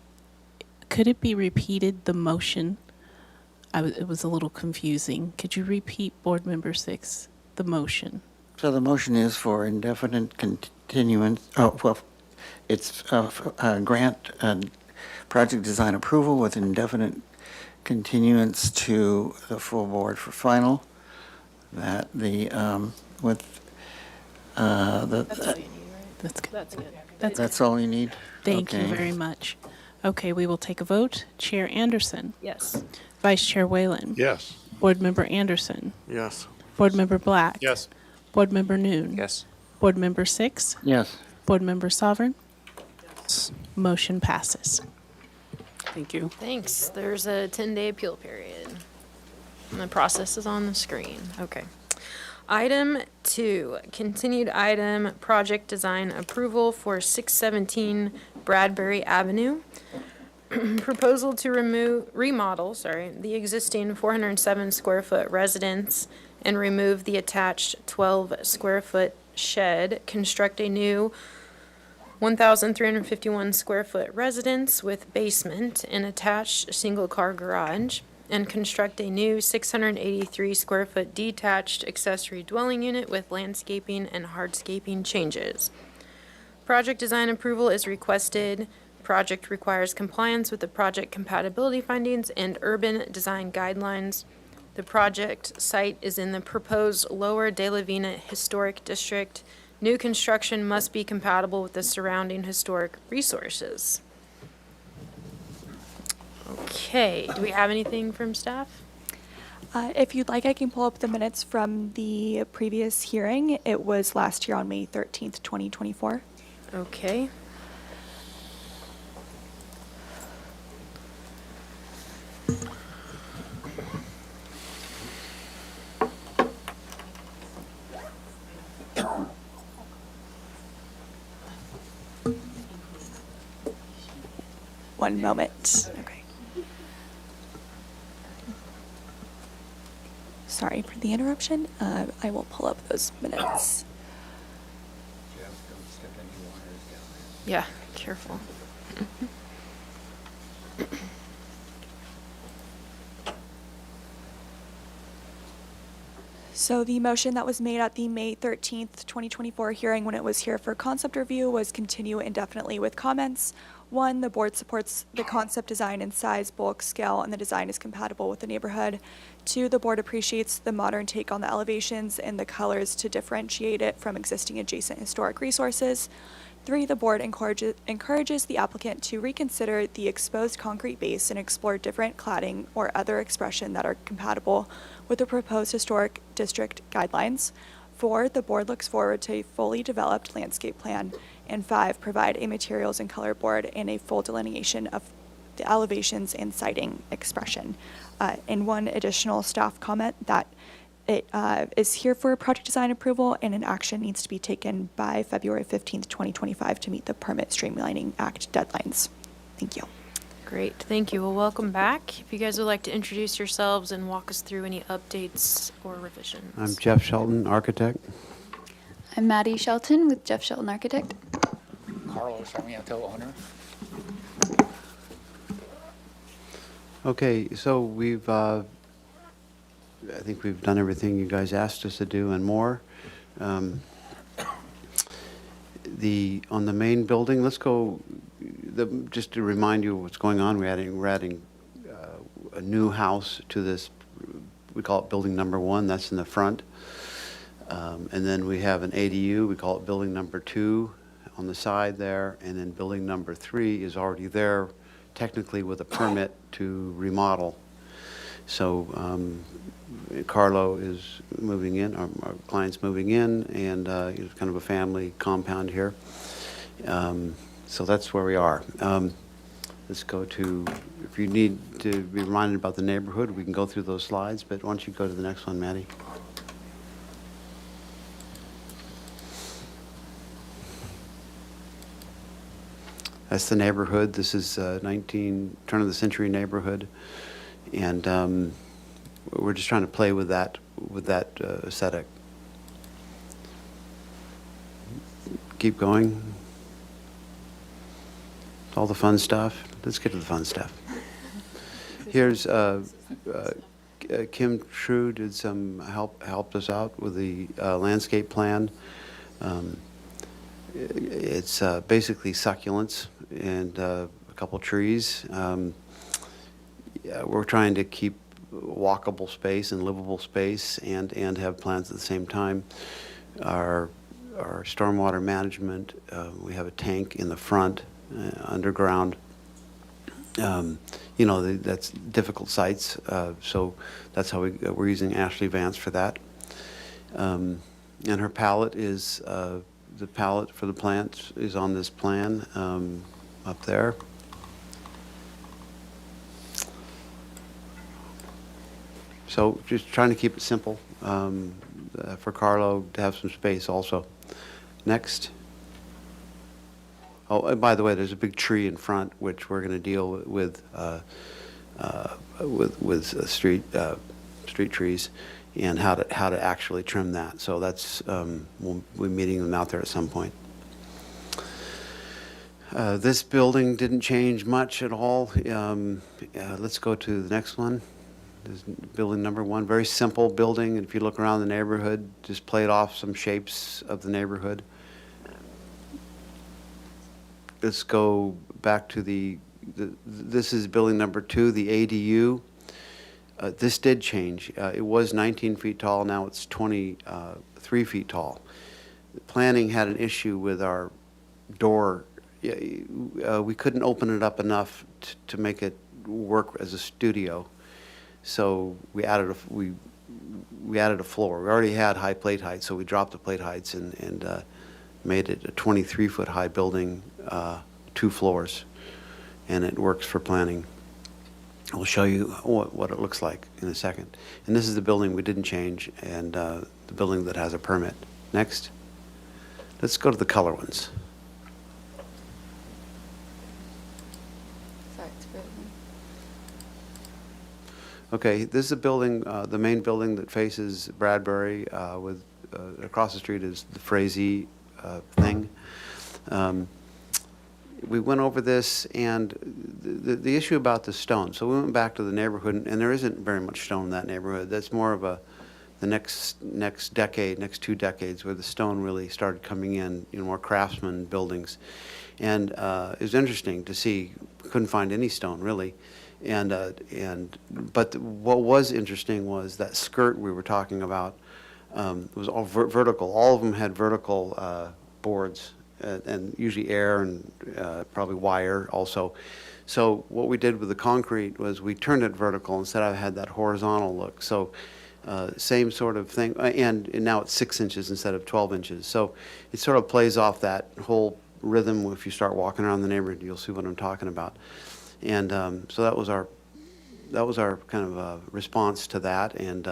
could it be repeated, the motion? It was a little confusing. Could you repeat, Board Member 6, the motion? So the motion is for indefinite continuance. Oh, well, it's grant project design approval with indefinite continuance to the full board for final. That the with the. That's all you need, right? That's good. That's good. That's all you need. Thank you Okay. very much. Okay, we will take a vote. Chair Anderson. Yes. Vice Chair Whalen. Yes. Board Member Anderson. Yes. Board Member Black. Yes. Board Member Noon. Yes. Board Member Six? Yes. Board Member Sovereign? Motion passes. Thank you. Thanks. There's a 10-day appeal period. And the process is on the screen. Okay. Item 2, continued item, project design approval for 617 Bradbury Avenue. Proposal to remodel the existing 407 square foot residence and remove the attached 12 square foot shed, construct a new 1,351 square foot residence with basement and attached single-car garage, and construct a new 683 square foot detached accessory dwelling unit with landscaping and hardscaping changes. Project design approval is requested. Project requires compliance with the project compatibility findings and urban design guidelines. The project site is in the proposed Lower De La Vina Historic District. New construction must be compatible with the surrounding historic resources. Okay, do we have anything from staff? If you'd like, I can pull up the minutes from the previous hearing. It was last year on May 13th, 2024. Okay. One moment. Okay. Sorry for the interruption. I will pull up those minutes. Yeah, careful. So the motion that was made at the May 13th, 2024 hearing when it was here for concept review was continue indefinitely with comments. 1, the board supports the concept design in size, bulk, scale, and the design is compatible with the neighborhood. 2, the board appreciates the modern take on the elevations and the colors to differentiate it from existing adjacent historic resources. 3, the board encourages the applicant to reconsider the exposed concrete base and explore different cladding or other expression that are compatible with the proposed historic district guidelines. 4, the board looks forward to a fully developed landscape plan. And 5, provide a materials and color board and a full delineation of the elevations and siting expression. And one additional staff comment that it is here for project design approval and an action needs to be taken by February 15th, 2025 to meet the Permit Streamlining Act deadlines. Thank you. Great, thank you. Well, welcome back. If you guys would like to introduce yourselves and walk us through any updates or revisions. I'm Jeff Shelton, architect. I'm Maddie Shelton with Jeff Shelton Architect. Carlos Sarmiento, owner. Okay, so I think we've done everything you guys asked us to do and more. On the main building, let's go, just to remind you what's going on, we're adding a new house to this, we call it building number 1, that's in the front. And then we have an ADU, we call it building number 2 on the side there, and then building number 3 is already there, technically with a permit to remodel. So Carlo is moving in, our client's moving in, and it's kind of a family compound here. So that's where we are. Let's go to, if you need to be reminded about the neighborhood, we can go through those slides, but why don't you go to the next one, Maddie? That's the neighborhood. This is turn of the century neighborhood, and we're just trying to play with that aesthetic. Keep going. All the fun stuff. Let's get to the fun stuff. Here's Kim True did some helped us out with the landscape plan. It's basically succulents and a couple trees. We're trying to keep walkable space and livable space and have plants at the same time. Our stormwater management, we have a tank in the front, underground. That's difficult sites, so that's how we're using Ashley Vance for that. And her palette is the palette for the plants is on this plan up there. So just trying to keep it simple for Carlo to have some space also. Next. Oh, and by the way, there's a big tree in front, which we're going to deal with street trees and how to actually trim that. So that's we'll be meeting them out there at some point. This building didn't change much at all. Let's go to the next one. This is building number 1, very simple building. And if you look around the neighborhood, just played off some shapes of the neighborhood. Let's go back to this is building number 2, the ADU. This did change. It was 19 feet tall, now it's 23 feet tall. Planning had an issue with our door. We couldn't open it up enough to make it work as a studio. So we added a floor. We already had high plate height, so we dropped the plate heights and made it a 23-foot high building, 2 floors, and it works for planning. I'll show you what it looks like in a second. And this is the building we didn't change, and the building that has a permit. Next. Let's go to the color ones. Sorry, it's frozen. Okay, this is a building, the main building that faces Bradbury, with across the street is the Frazee thing. We went over this, and the issue about the stone. So we went back to the neighborhood, and there isn't very much stone in that neighborhood. That's more of the next decade, next 2 decades, where the stone really started coming in more craftsman buildings. And it was interesting to see. Couldn't find any stone really. But what was interesting was that skirt we were talking about was all vertical. All of them had vertical boards, and usually air and probably wire also. So what we did with the concrete was we turned it vertical instead of had that horizontal look. So same sort of thing, and now it's 6 inches instead of 12 inches. So it sort of plays off that whole rhythm. If you start walking around the neighborhood, you'll see what I'm talking about. And so that was our kind of response to that, and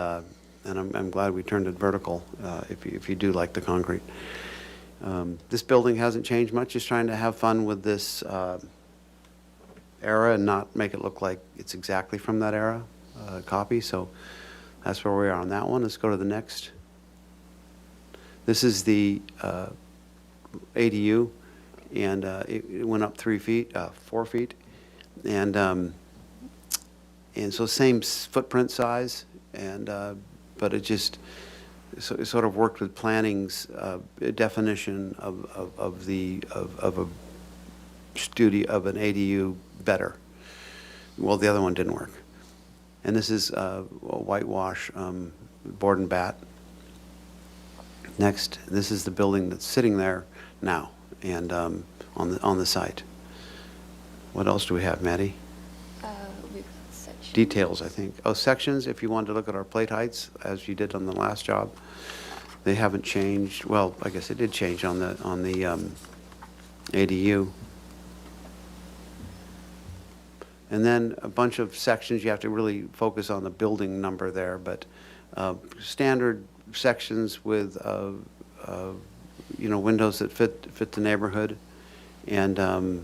I'm glad we turned it vertical. If you do like the concrete, this building hasn't changed much. Just trying to have fun with this era and not make it look like it's exactly from that era copy. So that's where we are on that one. Let's go to the next. This is the ADU, and it went up 4 feet. And so same footprint size, but it just it sort of worked with planning's definition of a studio of an ADU better. Well, the other one didn't work. And this is a whitewash board and bat. Next, this is the building that's sitting there now and on the site. What else do we have, Maddie? We've got sections. Details, I think. Oh, sections, if you wanted to look at our plate heights, as you did on the last job. They haven't changed. Well, I guess it did change on the ADU. And then a bunch of sections, you have to really focus on the building number there, but standard sections with windows that fit the neighborhood. And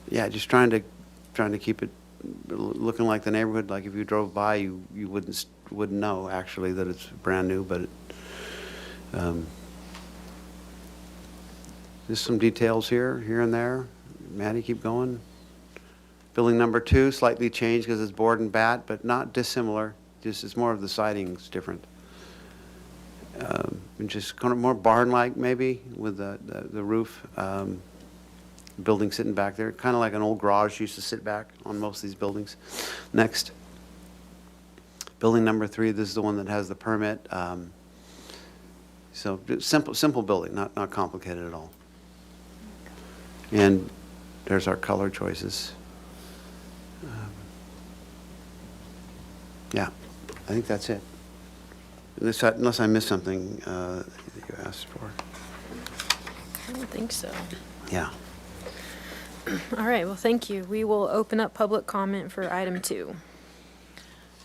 yeah, just trying to keep it looking like the neighborhood. Like if you drove by, you wouldn't know actually that it's brand new. But there's some details here and there. Maddie, keep going. Building number 2, slightly changed because it's board and bat, but not dissimilar. Just it's more of the siding's different. And just kind of more barn-like maybe with the roof. Building sitting back there, kind of like an old garage used to sit back on most of these buildings. Next. Building number 3, this is the one that has the permit. So simple building, not complicated at all. And there's our color choices. Yeah, I think that's it. Unless I missed something that you asked for. I don't think so. Yeah. All right, well, thank you. We will open up public comment for item 2.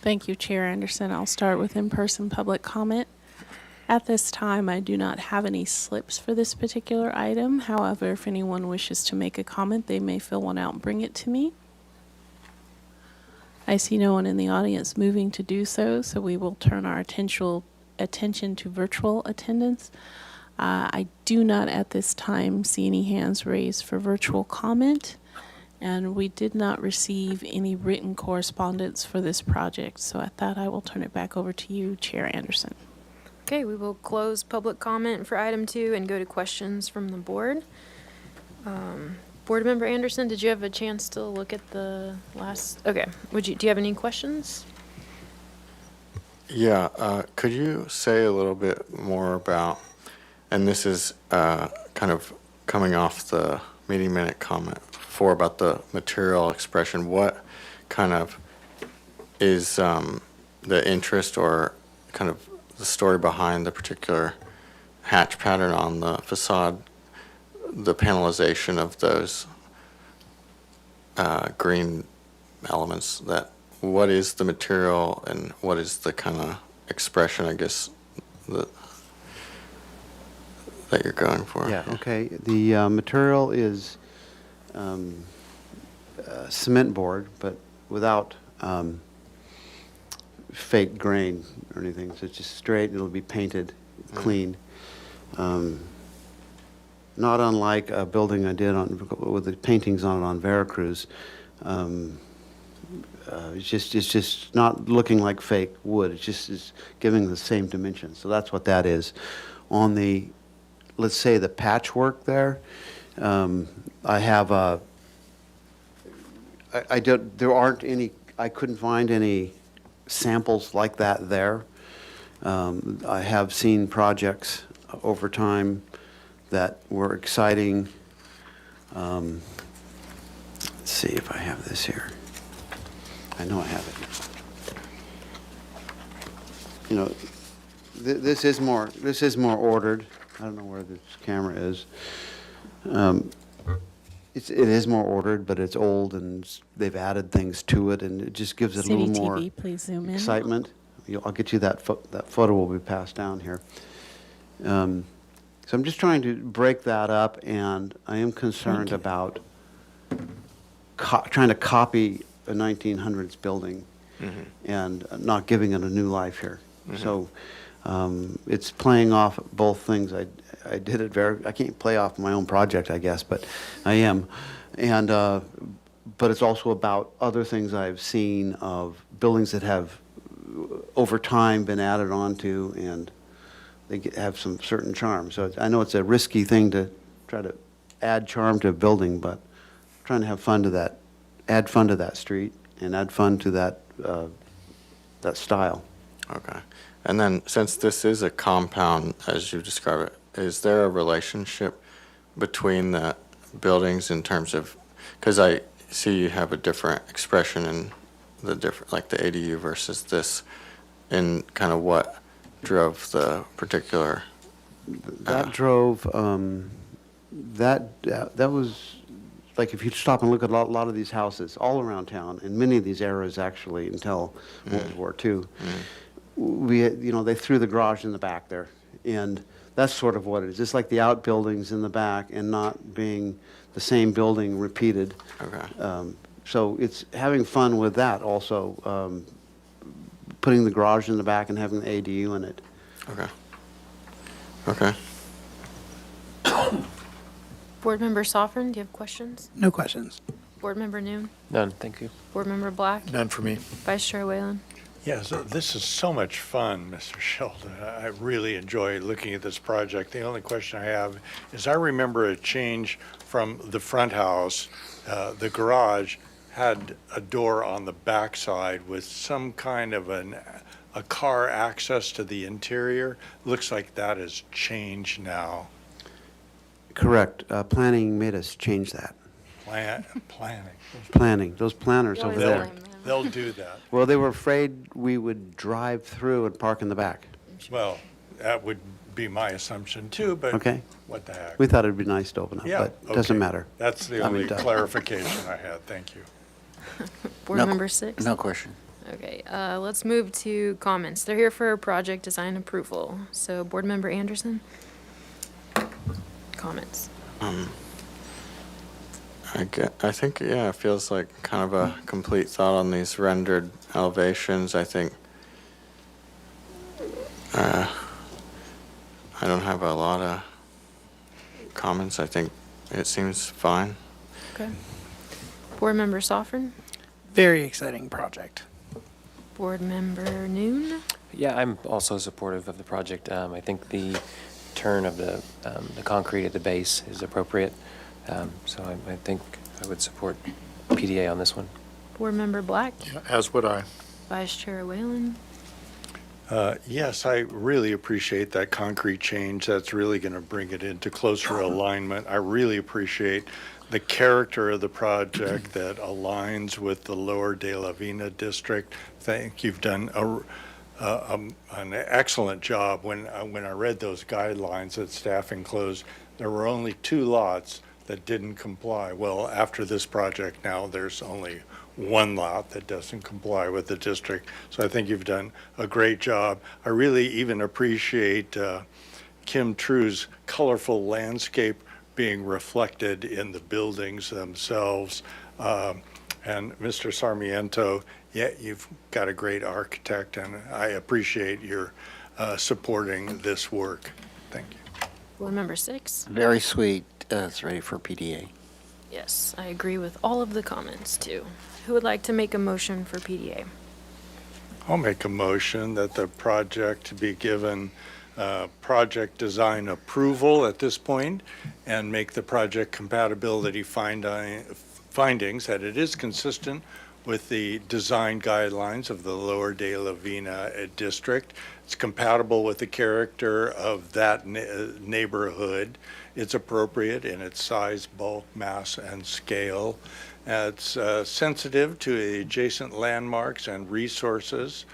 Thank you, Chair Anderson. I'll start with in-person public comment. At this time, I do not have any slips for this particular item. However, if anyone wishes to make a comment, they may fill one out and bring it to me. I see no one in the audience moving to do so, so we will turn our attention to virtual attendance. I do not at this time see any hands raised for virtual comment, and we did not receive any written correspondence for this project. So at that, I will turn it back over to you, Chair Anderson. Okay, we will close public comment for item 2 and go to questions from the board. Board Member Anderson, did you have a chance to look at the last? Okay, do you have any questions? Yeah, could you say a little bit more about, and this is kind of coming off the meeting minute comment before about the material expression, what kind of is the interest or kind of the story behind the particular hatch pattern on the facade, the panelization of those green elements? That what is the material and what is the kind of expression, I guess, that you're going for? Yeah, okay. The material is cement board, but without fake grain or anything. So it's just straight, it'll be painted clean. Not unlike a building I did with the paintings on it on Veracruz. It's just not looking like fake wood. It's just giving the same dimension. So that's what that is. On the, let's say the patchwork there, I have I couldn't find any samples like that there. I have seen projects over time that were exciting. Let's see if I have this here. I know I have it. You know, this is more ordered. I don't know where this camera is. It is more ordered, but it's old and they've added things to it, and it just gives it a little more TV, please zoom in. excitement. I'll get you that photo will be passed down here. So I'm just trying to break that up, and I am concerned about trying to copy a 1900s building and not giving it a new life here. So it's playing off both things. I did it I can't play off my own project, I guess, but I am. And but it's also about other things I've seen of buildings that have over time been added onto, and they have some certain charm. So I know it's a risky thing to try to add charm to a building, but I'm trying to have fun to that, add fun to that street and add fun to that that style. Okay. And then since this is a compound, as you describe it, is there a relationship between the buildings in terms of, because I see you have a different expression in the different, like the ADU versus this, in kind of what drove the particular? That drove, that was, like if you stop and look at a lot of these houses all around town, in many of these eras actually until World War II, they threw the garage in the back there. And that's sort of what it is. It's like the outbuildings in the back and not being the same building repeated. Okay. So it's having fun with that also, putting the garage in the back and having the ADU in it. Okay. Okay. Board Member Soffren, do you have questions? No questions. Board Member Noon? None, thank you. Board Member Black? None for me. Vice Chair Whalen? Yeah, so this is so much fun, Mr. Sheldon. I really enjoy looking at this project. The only question I have is I remember a change from the front house. The garage had a door on the backside with some kind of a car access to the interior. Looks like that has changed now. Correct. Planning made us change that. Planning. Planning, those planners over there. They'll do that. Well, they were afraid we would drive through and park in the back. Well, that would be my assumption too, but Okay. what the heck? We thought it'd be nice to open up, Yeah, but it doesn't okay. matter. That's the I mean, only clarification I had. Thank you. Board No- Member Six? No question. Okay, let's move to comments. They're here for project design approval. So Board Member Anderson? Comments. I think, yeah, it feels like kind of a complete thought on these rendered elevations. I think I don't have a lot of comments. I think it seems fine. Okay. Board Member Soffren? Very exciting project. Board Member Noon? Yeah, I'm also supportive of the project. I think the turn of the concrete at the base is appropriate. So I think I would support PDA on this one. Board Member Black? As would I. Vice Chair Whalen? Yes, I really appreciate that concrete change. That's really going to bring it into closer alignment. I really appreciate the character of the project that aligns with the Lower De La Vina district. I think you've done an excellent job. When I read those guidelines that staff enclosed, there were only 2 lots that didn't comply. Well, after this project now, there's only 1 lot that doesn't comply with the district. So I think you've done a great job. I really even appreciate Kim True's colorful landscape being reflected in the buildings themselves. And Mr. Sarmiento, yeah, you've got a great architect, and I appreciate your supporting this work. Thank you. Board Member Six? Very sweet. It's ready for PDA. Yes, I agree with all of the comments too. Who would like to make a motion for PDA? I'll make a motion that the project be given project design approval at this point and make the project compatibility findings that it is consistent with the design guidelines of the Lower De La Vina district. It's compatible with the character of that neighborhood. It's appropriate in its size, bulk, mass, and scale. It's sensitive to the adjacent landmarks and resources,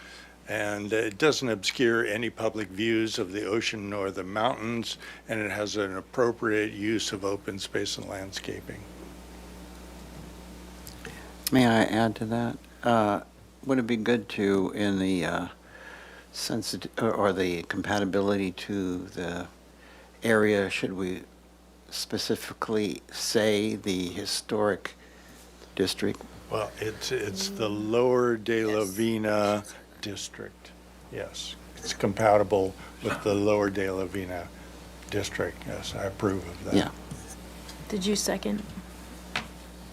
and it doesn't obscure any public views of the ocean nor the mountains, and it has an appropriate use of open space and landscaping. May I add to that? Would it be good to, in the or the compatibility to the area, should we specifically say the historic district? Well, it's the Lower De La Vina district. Yes, it's compatible with the Lower De La Vina district. Yes, I approve of that. Yeah. Did you second?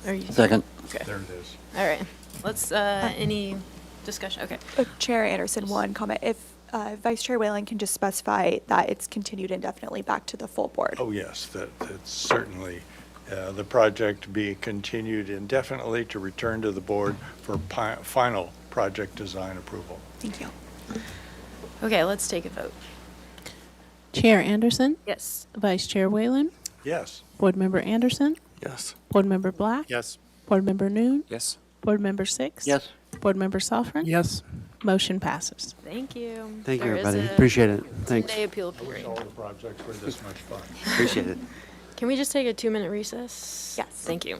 Are you? Second. Okay. There it is. All right. Let's, any discussion? Okay. Chair Anderson, one comment. If Vice Chair Whalen can just specify that it's continued indefinitely back to the full board. Oh, yes, that's certainly the project be continued indefinitely to return to the board for final project design approval. Thank you. Okay, let's take a vote. Chair Anderson, Yes. Vice Chair Whalen, Yes. Board Member Anderson, Yes. Board Member Black, Yes. Board Member Noon, Yes. Board Member Six. Yes. Board Member Soffren. Yes. Motion passes. Thank you. Thank you, There is everybody. a Appreciate it. Thanks. 10-day appeal period. All the projects were this much fun. Appreciate it. Can we just take a 2-minute recess? Yes. Thank you.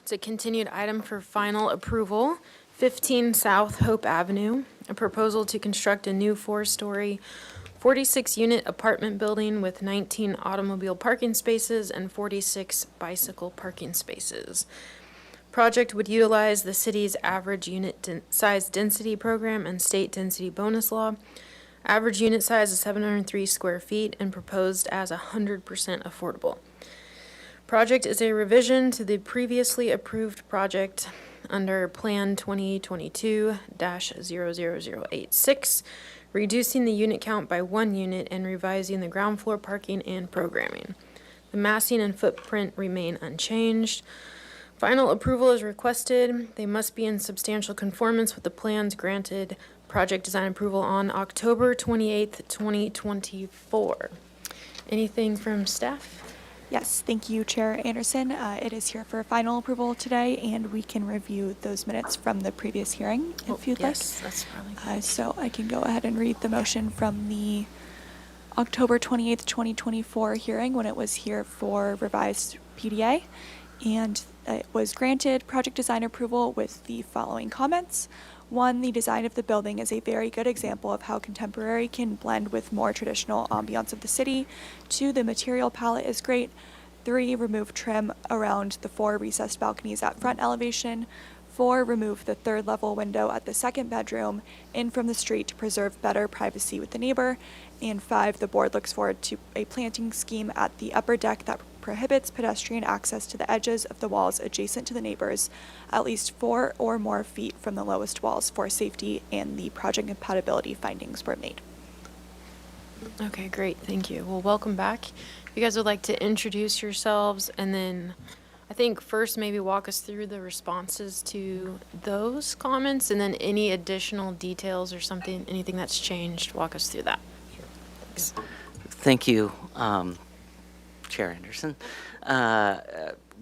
It's a continued item for final approval. 15 South Hope Avenue, a proposal to construct a new 4-story, 46-unit apartment building with 19 automobile parking spaces and 46 bicycle parking spaces. Project would utilize the city's average unit size density program and state density bonus law. Average unit size is 703 square feet and proposed as 100% affordable. Project is a revision to the previously approved project under Plan 2022-00086, reducing the unit count by 1 unit and revising the ground floor parking and programming. The massing and footprint remain unchanged. Final approval is requested. They must be in substantial conformance with the plans granted project design approval on October 28th, 2024. Anything from staff? Yes, thank you, Chair Anderson. It is here for final approval today, and we can review those minutes from the previous hearing if you'd Yes, that's probably like. So I can go ahead and read the motion from the October 28th, 2024 hearing when it was here for revised PDA. And it was granted project design approval with the following comments. 1, the design of the building is a very good example of how contemporary can blend with more traditional ambiance of the city. 2, the material palette is great. 3, remove trim around the 4 recessed balconies at front elevation. 4, remove the 3rd level window at the 2nd bedroom in from the street to preserve better privacy with the neighbor. And 5, the board looks forward to a planting scheme at the upper deck that prohibits pedestrian access to the edges of the walls adjacent to the neighbors at least 4 or more feet from the lowest walls for safety, and the project compatibility findings were made. Okay, great, thank you. Well, welcome back. You guys would like to introduce yourselves, and then I think first maybe walk us through the responses to those comments, and then any additional details or something, anything that's changed, walk us through that. Thanks. Thank you, Chair Anderson.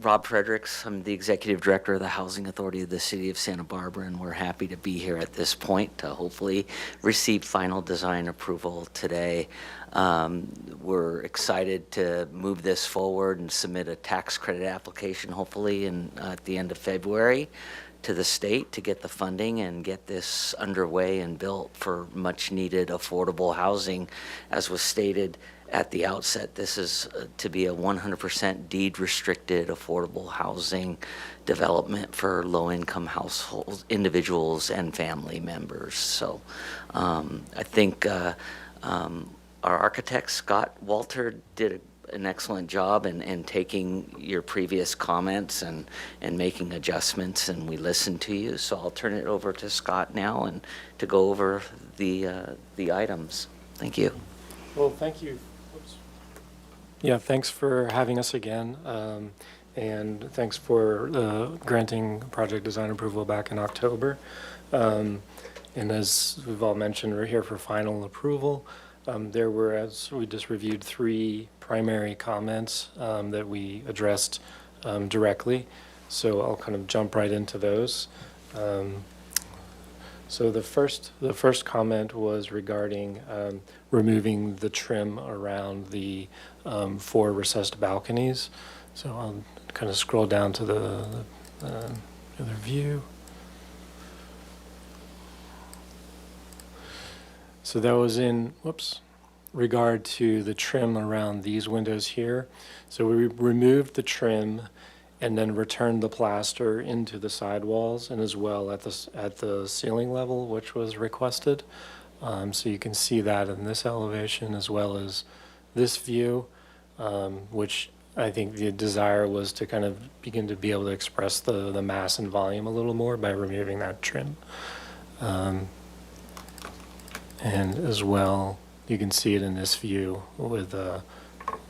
Rob Fredericks, I'm the Executive Director of the Housing Authority of the City of Santa Barbara, and we're happy to be here at this point to hopefully receive final design approval today. We're excited to move this forward and submit a tax credit application hopefully at the end of February to the state to get the funding and get this underway and built for much needed affordable housing. As was stated at the outset, this is to be a 100% deed restricted affordable housing development for low income households, individuals and family members. So I think our architect, Scott Walter, did an excellent job in taking your previous comments and making adjustments, and we listened to you. So I'll turn it over to Scott now and to go over the items. Thank you. Well, thank you. Yeah, thanks for having us again, and thanks for granting project design approval back in October. And as we've all mentioned, we're here for final approval. There were, as we just reviewed, 3 primary comments that we addressed directly. So I'll kind of jump right into those. So the first comment was regarding removing the trim around the 4 recessed balconies. So I'll kind of scroll down to the other view. So that was in, regard to the trim around these windows here. So we removed the trim and then returned the plaster into the sidewalls and as well at the ceiling level, which was requested. So you can see that in this elevation as well as this view, which I think the desire was to kind of begin to be able to express the mass and volume a little more by removing that trim. And as well, you can see it in this view with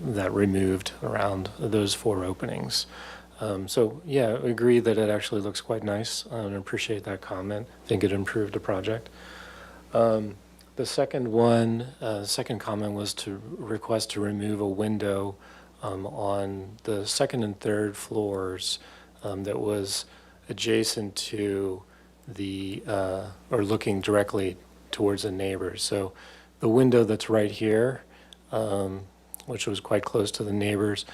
that removed around those 4 openings. So yeah, I agree that it actually looks quite nice and appreciate that comment. I think it improved the project. The second comment was to request to remove a window on the 2nd and 3rd floors that was adjacent to or looking directly towards the neighbors. So the window that's right here, which was quite close to the neighbors,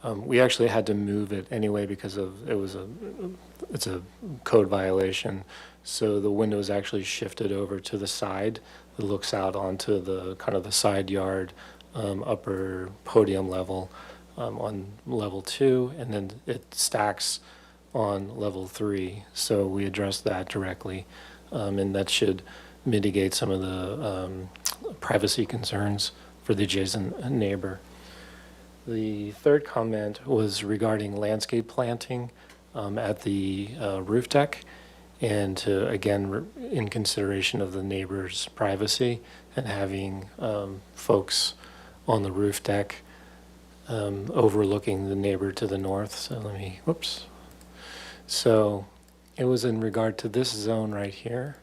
We actually had to move it anyway because it's a code violation. So the window is actually shifted over to the side. It looks out onto the kind of the side yard, upper podium level on level 2, and then it stacks on level 3. So we addressed that directly, and that should mitigate some of the privacy concerns for the adjacent neighbor. The third comment was regarding landscape planting at the roof deck, and to, again, in consideration of the neighbor's privacy and having folks on the roof deck overlooking the neighbor to the north. So let me, whoops. So it was in regard to this zone right here.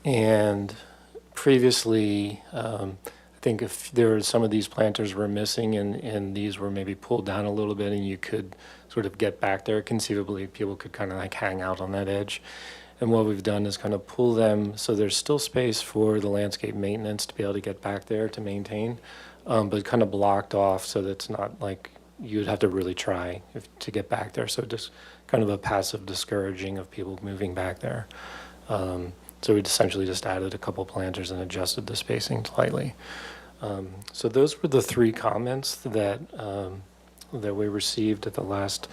And previously, I think if there were some of these planters were missing and these were maybe pulled down a little bit and you could sort of get back there, conceivably people could kind of like hang out on that edge. And what we've done is kind of pull them so there's still space for the landscape maintenance to be able to get back there to maintain, but kind of blocked off so that it's not like you'd have to really try to get back there. So just kind of a passive discouraging of people moving back there. So we essentially just added a couple planters and adjusted the spacing slightly. So those were the 3 comments that that we received at the last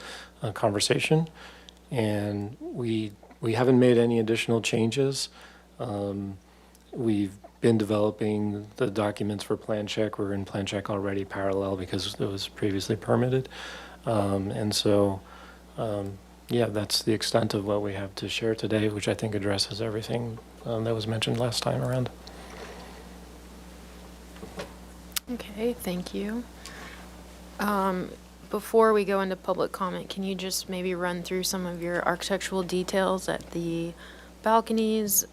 conversation, and we haven't made any additional changes. We've been developing the documents for plan check. We're in plan check already parallel because it was previously permitted, and so. Yeah, that's the extent of what we have to share today, which I think addresses everything that was mentioned last time around. Okay, thank you. Before we go into public comment, can you just maybe run through some of your architectural details at the balconies?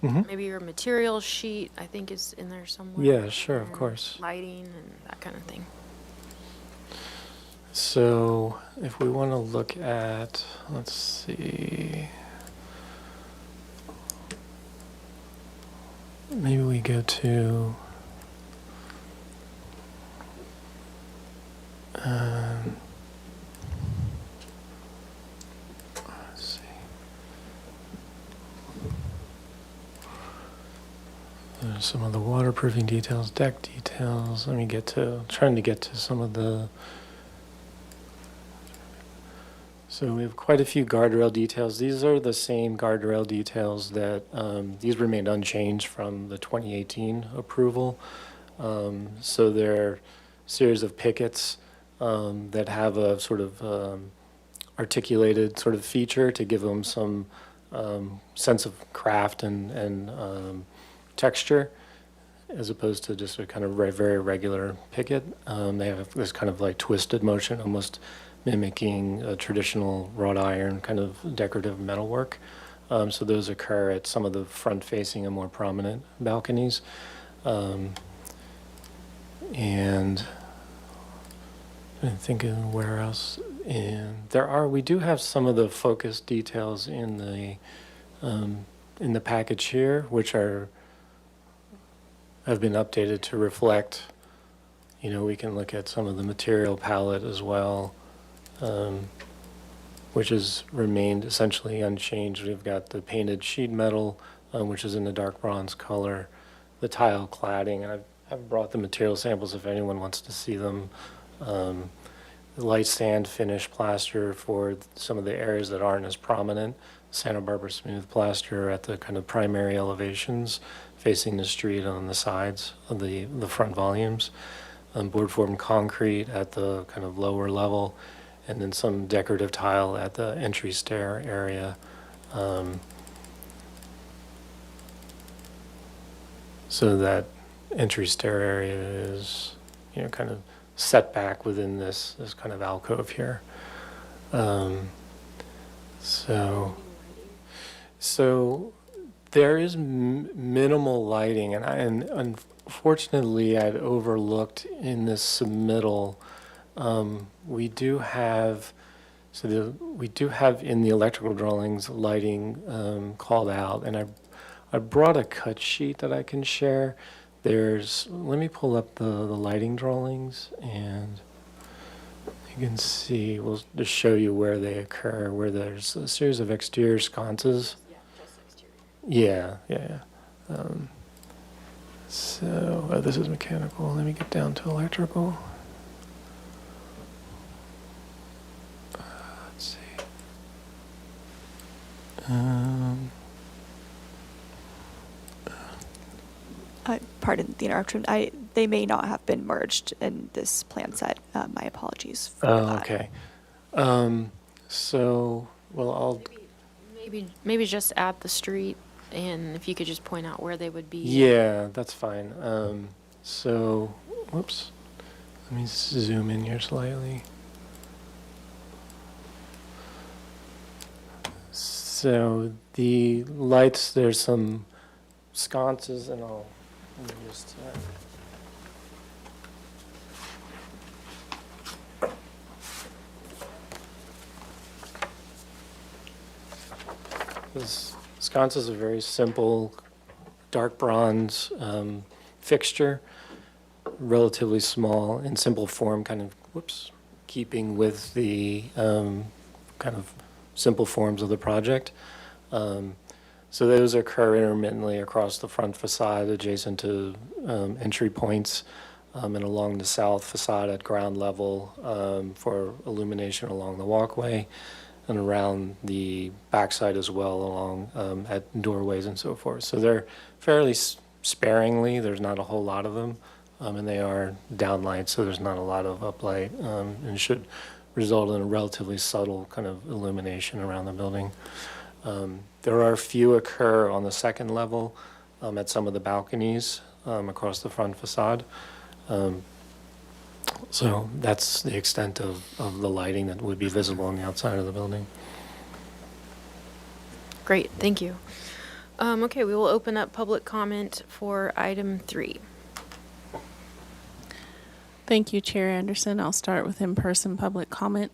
Maybe your material sheet, I think, is in there somewhere. Yeah, sure, of course. Lighting and that kind of thing. So if we want to look at, let's see, maybe we go to, let's see, there's some of the waterproofing details, deck details. Let me get to, trying to get to some of the. So we have quite a few guardrail details. These are the same guardrail details that, these remained unchanged from the 2018 approval. So they're a series of pickets that have a sort of articulated sort of feature to give them some sense of craft and texture, as opposed to just a kind of very regular picket. They have this kind of like twisted motion, almost mimicking a traditional wrought iron kind of decorative metalwork. So those occur at some of the front-facing and more prominent balconies. And I'm thinking where else. And we do have some of the focus details in the package here, which have been updated to reflect. You know, we can look at some of the material palette as well. Which has remained essentially unchanged. We've got the painted sheet metal, which is in the dark bronze color, the tile cladding, and I've brought the material samples if anyone wants to see them. The light sand finish plaster for some of the areas that aren't as prominent, Santa Barbara smooth plaster at the kind of primary elevations facing the street on the sides of the front volumes, board form concrete at the kind of lower level, and then some decorative tile at the entry stair area. So that entry stair area is, you know, kind of set back within this kind of alcove here. So there is minimal lighting, and unfortunately I'd overlooked in this submittal. We do have in the electrical drawings lighting called out, and I brought a cut sheet that I can share. Let me pull up the lighting drawings, and You can see, we'll just show you where they occur, where there's a series of exterior sconces. Yeah, just exterior. Yeah. So, this is mechanical. Let me get down to electrical. Let's see. Pardon the interruption. They may not have been merged in this plan set. My apologies for Oh, that. okay. So, well, I'll. Maybe just add the street, and if you could just point out where they would be. Yeah, that's fine. So, whoops. Let me zoom in here slightly. So the lights, there's some sconces, and let me just. This sconce is a very simple dark bronze fixture, relatively small in simple form, kind of, keeping with the kind of simple forms of the project. So those occur intermittently across the front facade adjacent to entry points and along the south facade at ground level for illumination along the walkway, and around the backside as well, along at doorways and so forth. So they're fairly sparingly, there's not a whole lot of them, and they are downlight, so there's not a lot of uplight, and should result in a relatively subtle kind of illumination around the building. There are a few occur on the second level at some of the balconies across the front facade. So that's the extent of the lighting that would be visible on the outside of the building. Great, thank you. Okay, we will open up public comment for item 3. Thank you, Chair Anderson. I'll start with in-person public comment.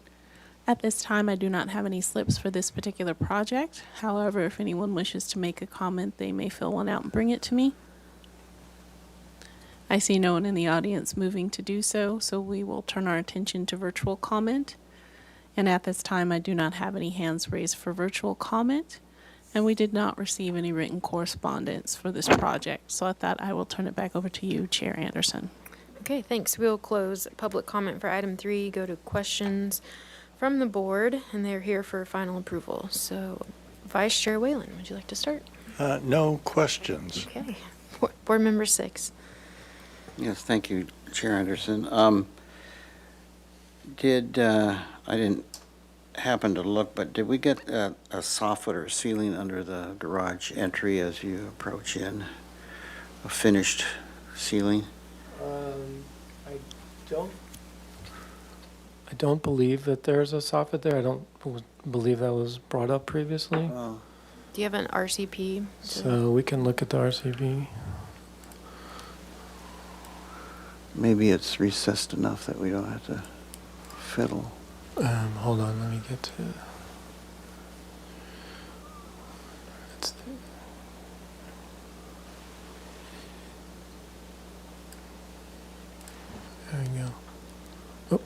At this time, I do not have any slips for this particular project. However, if anyone wishes to make a comment, they may fill one out and bring it to me. I see no one in the audience moving to do so, so we will turn our attention to virtual comment. And at this time, I do not have any hands raised for virtual comment, and we did not receive any written correspondence for this project. So at that, I will turn it back over to you, Chair Anderson. Okay, thanks. We'll close public comment for item 3, go to questions from the board, and they're here for final approval. So, Vice Chair Whalen, would you like to start? No questions. Okay. Board Member 6. Yes, thank you, Chair Anderson. I didn't happen to look, but did we get a soffit or ceiling under the garage entry as you approach in? A finished ceiling? I don't believe that there's a soffit there. I don't believe that was brought up previously. Oh, Do you have an RCP? So we can look at the RCP. maybe it's recessed enough that we don't have to fiddle. Hold on, let me get to. There we go. Oh.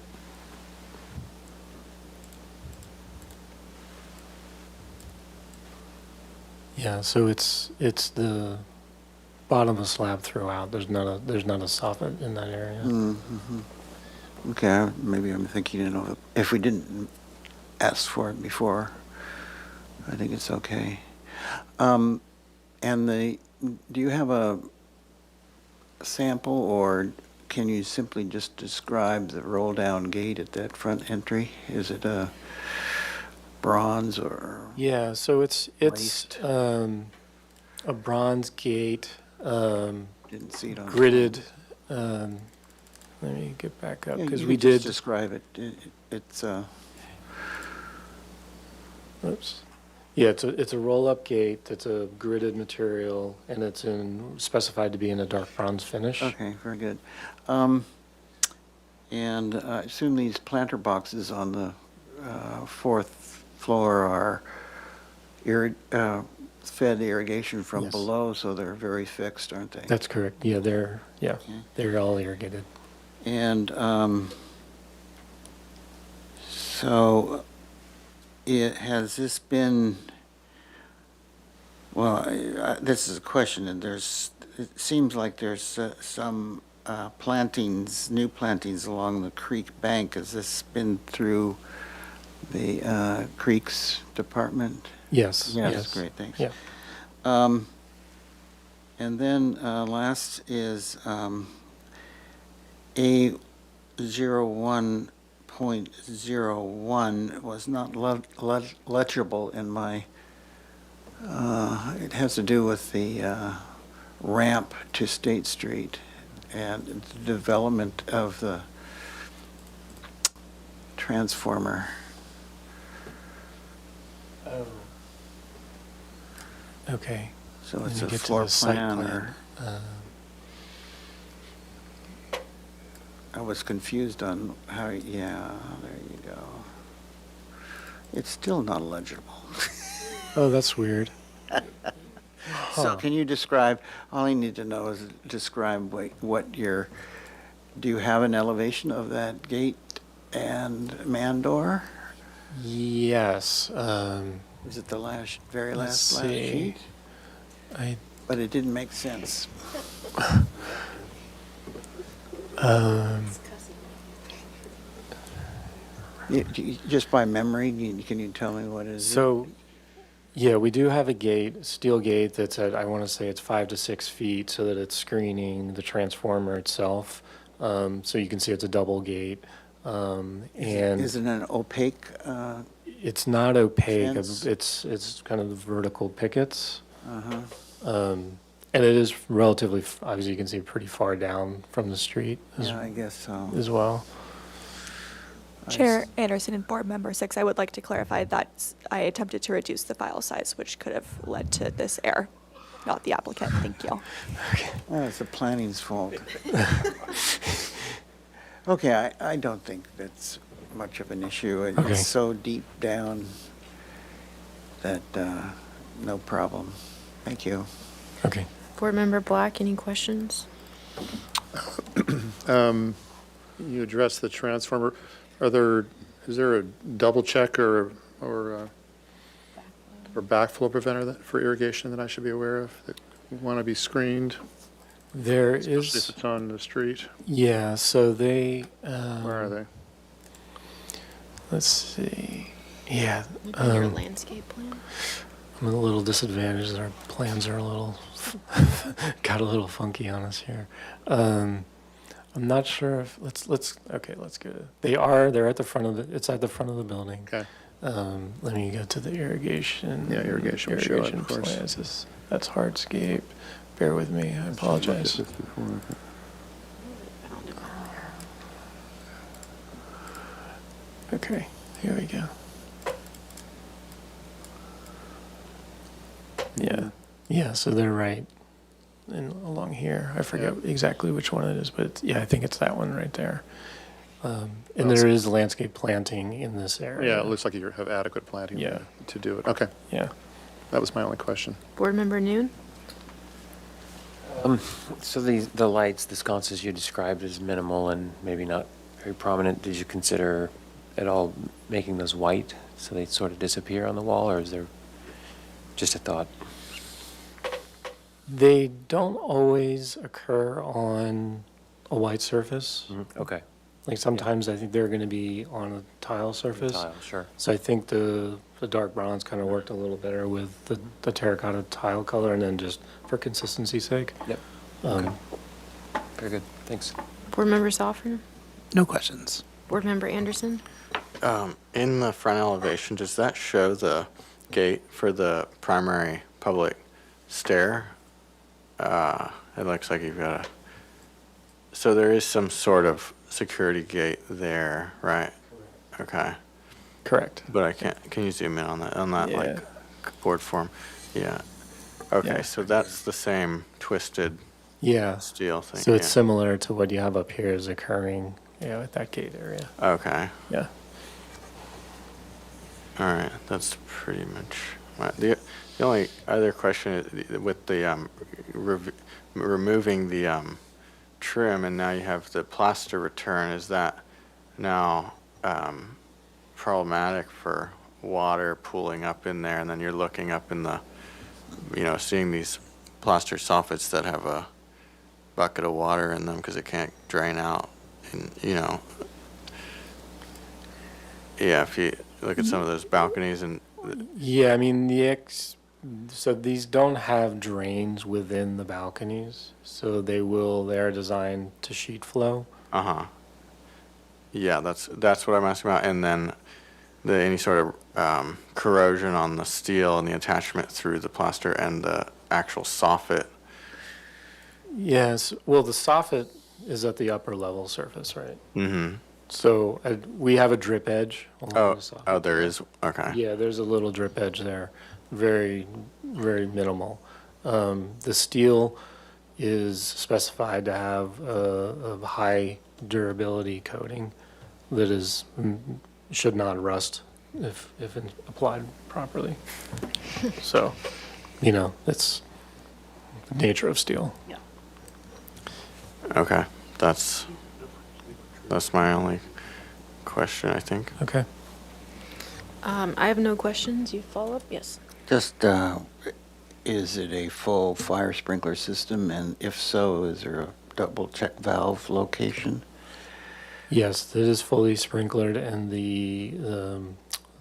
Yeah, so it's the bottom of the slab throughout. There's not a soffit in that area. Mm-hmm. Okay, maybe I'm thinking, if we didn't ask for it before, I think it's okay. And do you have a sample, or can you simply just describe the roll-down gate at that front entry? Is it a bronze or? Yeah, so it's Laced? a bronze gate, Didn't see it on. the gridded. Let me get back up plan. Yeah, because you we could just did. describe it. It's Oops. Yeah, it's a roll-up gate. It's a gridded material, and it's specified to be in a dark bronze finish. okay, very good. And I assume these planter boxes on the fourth floor are fed irrigation from Yes. below, so they're very fixed, aren't they? That's correct. Yeah, they're all irrigated. And So, has this been, well, this is a question, and it seems like there's some plantings, new plantings along the creek bank. Has this been through the Creeks Department? Yes. Yes, great, thanks. Yeah. And then last is A01.01 was not legible in my, it has to do with the ramp to State Street and the development of the transformer. Okay. So Let it's me a get to floor the site plan plan. or, I was confused on how, yeah, there you go. It's still not legible. Oh, that's weird. So can you describe, all I need to know is describe what your, do you have an elevation of that gate and man door? Yes. Is it the very Let's last see. sheet? I But it didn't make sense. Just by memory, can you tell me what is it? So, yeah, we do have a gate, steel gate that's at, I want to say it's 5 to 6 feet so that it's screening the transformer itself. So you can see it's a double gate. And Is it an opaque? it's not opaque. fence? It's kind of the vertical pickets. Uh-huh. And it is relatively, obviously you can see pretty far down from the street Yeah, I guess so. as well. Chair Anderson and Board Member 6, I would like to clarify that I attempted to reduce the file size, which could have led to this error, not the applicant. Thank you. Oh, it's the planning's fault. Okay, I don't think that's much of an issue. Okay. It's so deep down that no problem. Thank you. Okay. Board Member Black, any questions? You addressed the transformer. Is there a double check or backflow preventer for irrigation that I should be aware of that want to be screened? There Especially is, if it's on the street. yeah, so they, Where are they? let's see, yeah. On your landscape plan? I'm at a little disadvantaged. Our plans are a little, got a little funky on us here. I'm not sure if, okay, let's go. They're at the front of it's at the front of the building. Okay. Let me go to the irrigation. Yeah, irrigation would show it, of course. plans. That's hardscape. Bear with me, I apologize. Okay, here we go. Yeah, so they're right and along here. I forget exactly which one it is, but yeah, I think it's that one right there. And there is landscape planting in this area. Yeah, it looks like you have adequate planting Yeah. to do it. Okay, Yeah. that was my only question. Board Member Noon? So the lights, the sconces you described as minimal and maybe not very prominent, did you consider at all making those white so they sort of disappear on the wall, or is there just a thought? They don't always occur on a white surface. Okay. Like sometimes I think they're going to be on a tile surface. Tile, sure. So I think the dark browns kind of worked a little better with the terracotta tile color, and then just for consistency's sake. Yep. Um, Very good, thanks. Board Member Soffner? No questions. Board Member Anderson? In the front elevation, does that show the gate for the primary public stair? It looks like you've got so there is some sort of security gate there, right? Okay. Correct. But I can't, can you zoom in on that, Yeah. like board form? Yeah. Okay, Yeah. so that's the same twisted Yeah. steel thing. So it's yeah. similar to what you have up here is occurring, at that gate area. Okay. Yeah. All right, that's pretty much the only other question is with the removing the trim, and now you have the plaster return. Is that now problematic for water pooling up in there, and then you're looking up in the, seeing these plaster soffits that have a bucket of water in them because it can't drain out. And, yeah, if you look at some of those balconies and, Yeah, I mean, so these don't have drains within the balconies, so they're designed to sheet flow. yeah, that's what I'm asking about. And then any sort of corrosion on the steel and the attachment through the plaster and the actual soffit. Yes, well, the soffit is at the upper level surface, right? Mm-hmm. So we have a drip edge along the soffit. Oh, there is? Okay. Yeah, there's a little drip edge there, very, very minimal. The steel is specified to have a high durability coating that should not rust if applied properly. So, it's the nature of steel. Yeah. Okay. That's my only question, I think. Okay. I have no questions. You follow up? Yes. Just, is it a full fire sprinkler system? And if so, is there a double check valve location? Yes, it is fully sprinklered, and the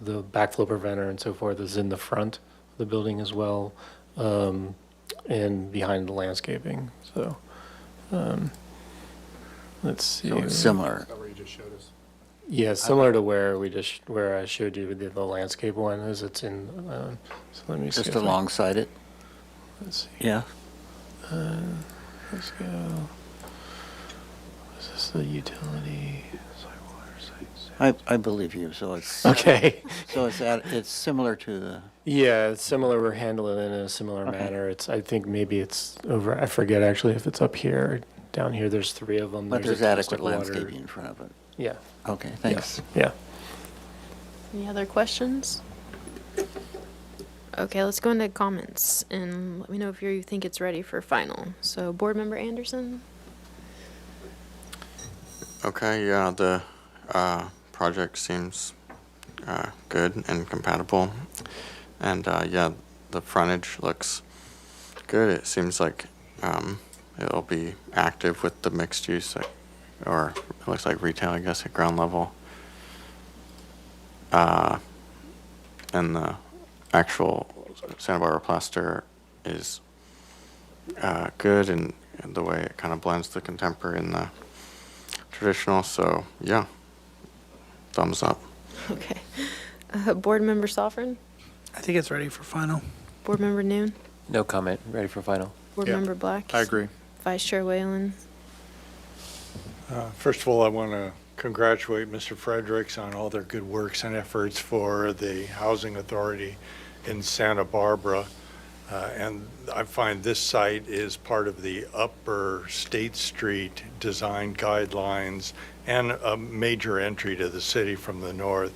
backflow preventer and so forth is in the front of the building as well, and behind the landscaping. So, let's see. So it's similar. Yeah, similar to where I showed you the landscape one, is it's in. So let me see. Just if I- alongside it? Let's see. Yeah. Let's go. Is this the utility? Site water site. I believe you, so it's. Okay. So it's similar to the. Yeah, it's similar. We're handling it in a similar Okay. manner. I think maybe it's over. I forget actually if it's up here or down here. There's 3 of them. But there's a adequate plastic water. landscaping in front of it. Yeah. Okay, thanks. Yeah. Any other questions? Okay, let's go into comments and let me know if you think it's ready for final. So, Board Member Anderson? Okay, yeah, the project seems good and compatible. And yeah, the frontage looks good. It seems like it'll be active with the mixed use, or it looks like retail, I guess, at ground level. And the actual Santa Barbara plaster is good, and the way it kind of blends the contemporary and the traditional. So yeah, thumbs up. Okay. Board Member Soffren? I think it's ready for final. Board Member Noon? No comment. Ready for final. Board Member Black? I agree. Vice Chair Whalen? First of all, I want to congratulate Mr. Fredericks on all their good works and efforts for the Housing Authority in Santa Barbara. And I find this site is part of the Upper State Street design guidelines and a major entry to the city from the north.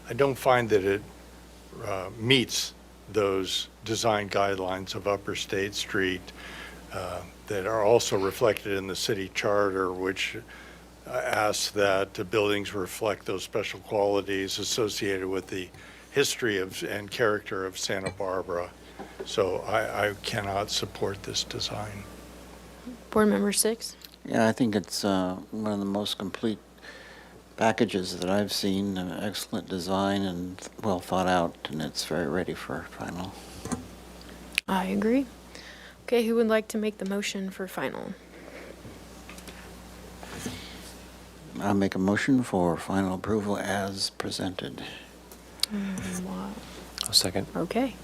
I don't find that it meets those design guidelines of Upper State Street that are also reflected in the city charter, which asks that the buildings reflect those special qualities associated with the history and character of Santa Barbara. So I cannot support this design. Board Member Six? Yeah, I think it's one of the most complete packages that I've seen. Excellent design and well thought out, and it's very ready for final. I agree. Okay, who would like to make the motion for final? I'll make a motion for final approval as presented. I'll second. Okay.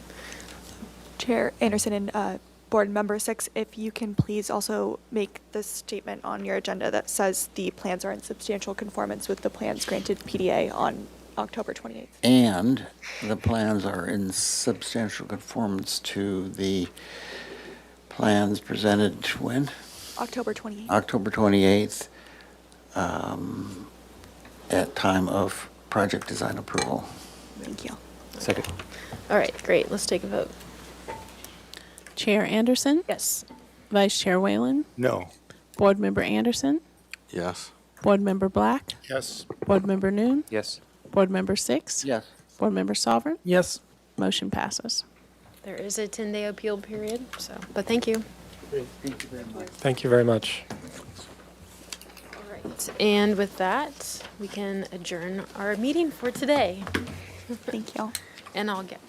Chair Anderson and Board Member Six, if you can please also make the statement on your agenda that says the plans are in substantial conformance with the plans granted PDA on October 28th. And the plans are in substantial conformance to the plans presented when? October 28th. October 28th, at time of project design approval. Thank you. Second. All right, great. Let's take a vote. Chair Anderson? Yes. Vice Chair Whalen? No. Board Member Anderson? Yes. Board Member Black? Yes. Board Member Noon? Yes. Board Member Six? Yes. Board Member Sovereign? Yes. Motion passes. There is a 10-day appeal period, but thank you. Thank you very much. All right. And with that, we can adjourn our meeting for today. Thank you. And I'll get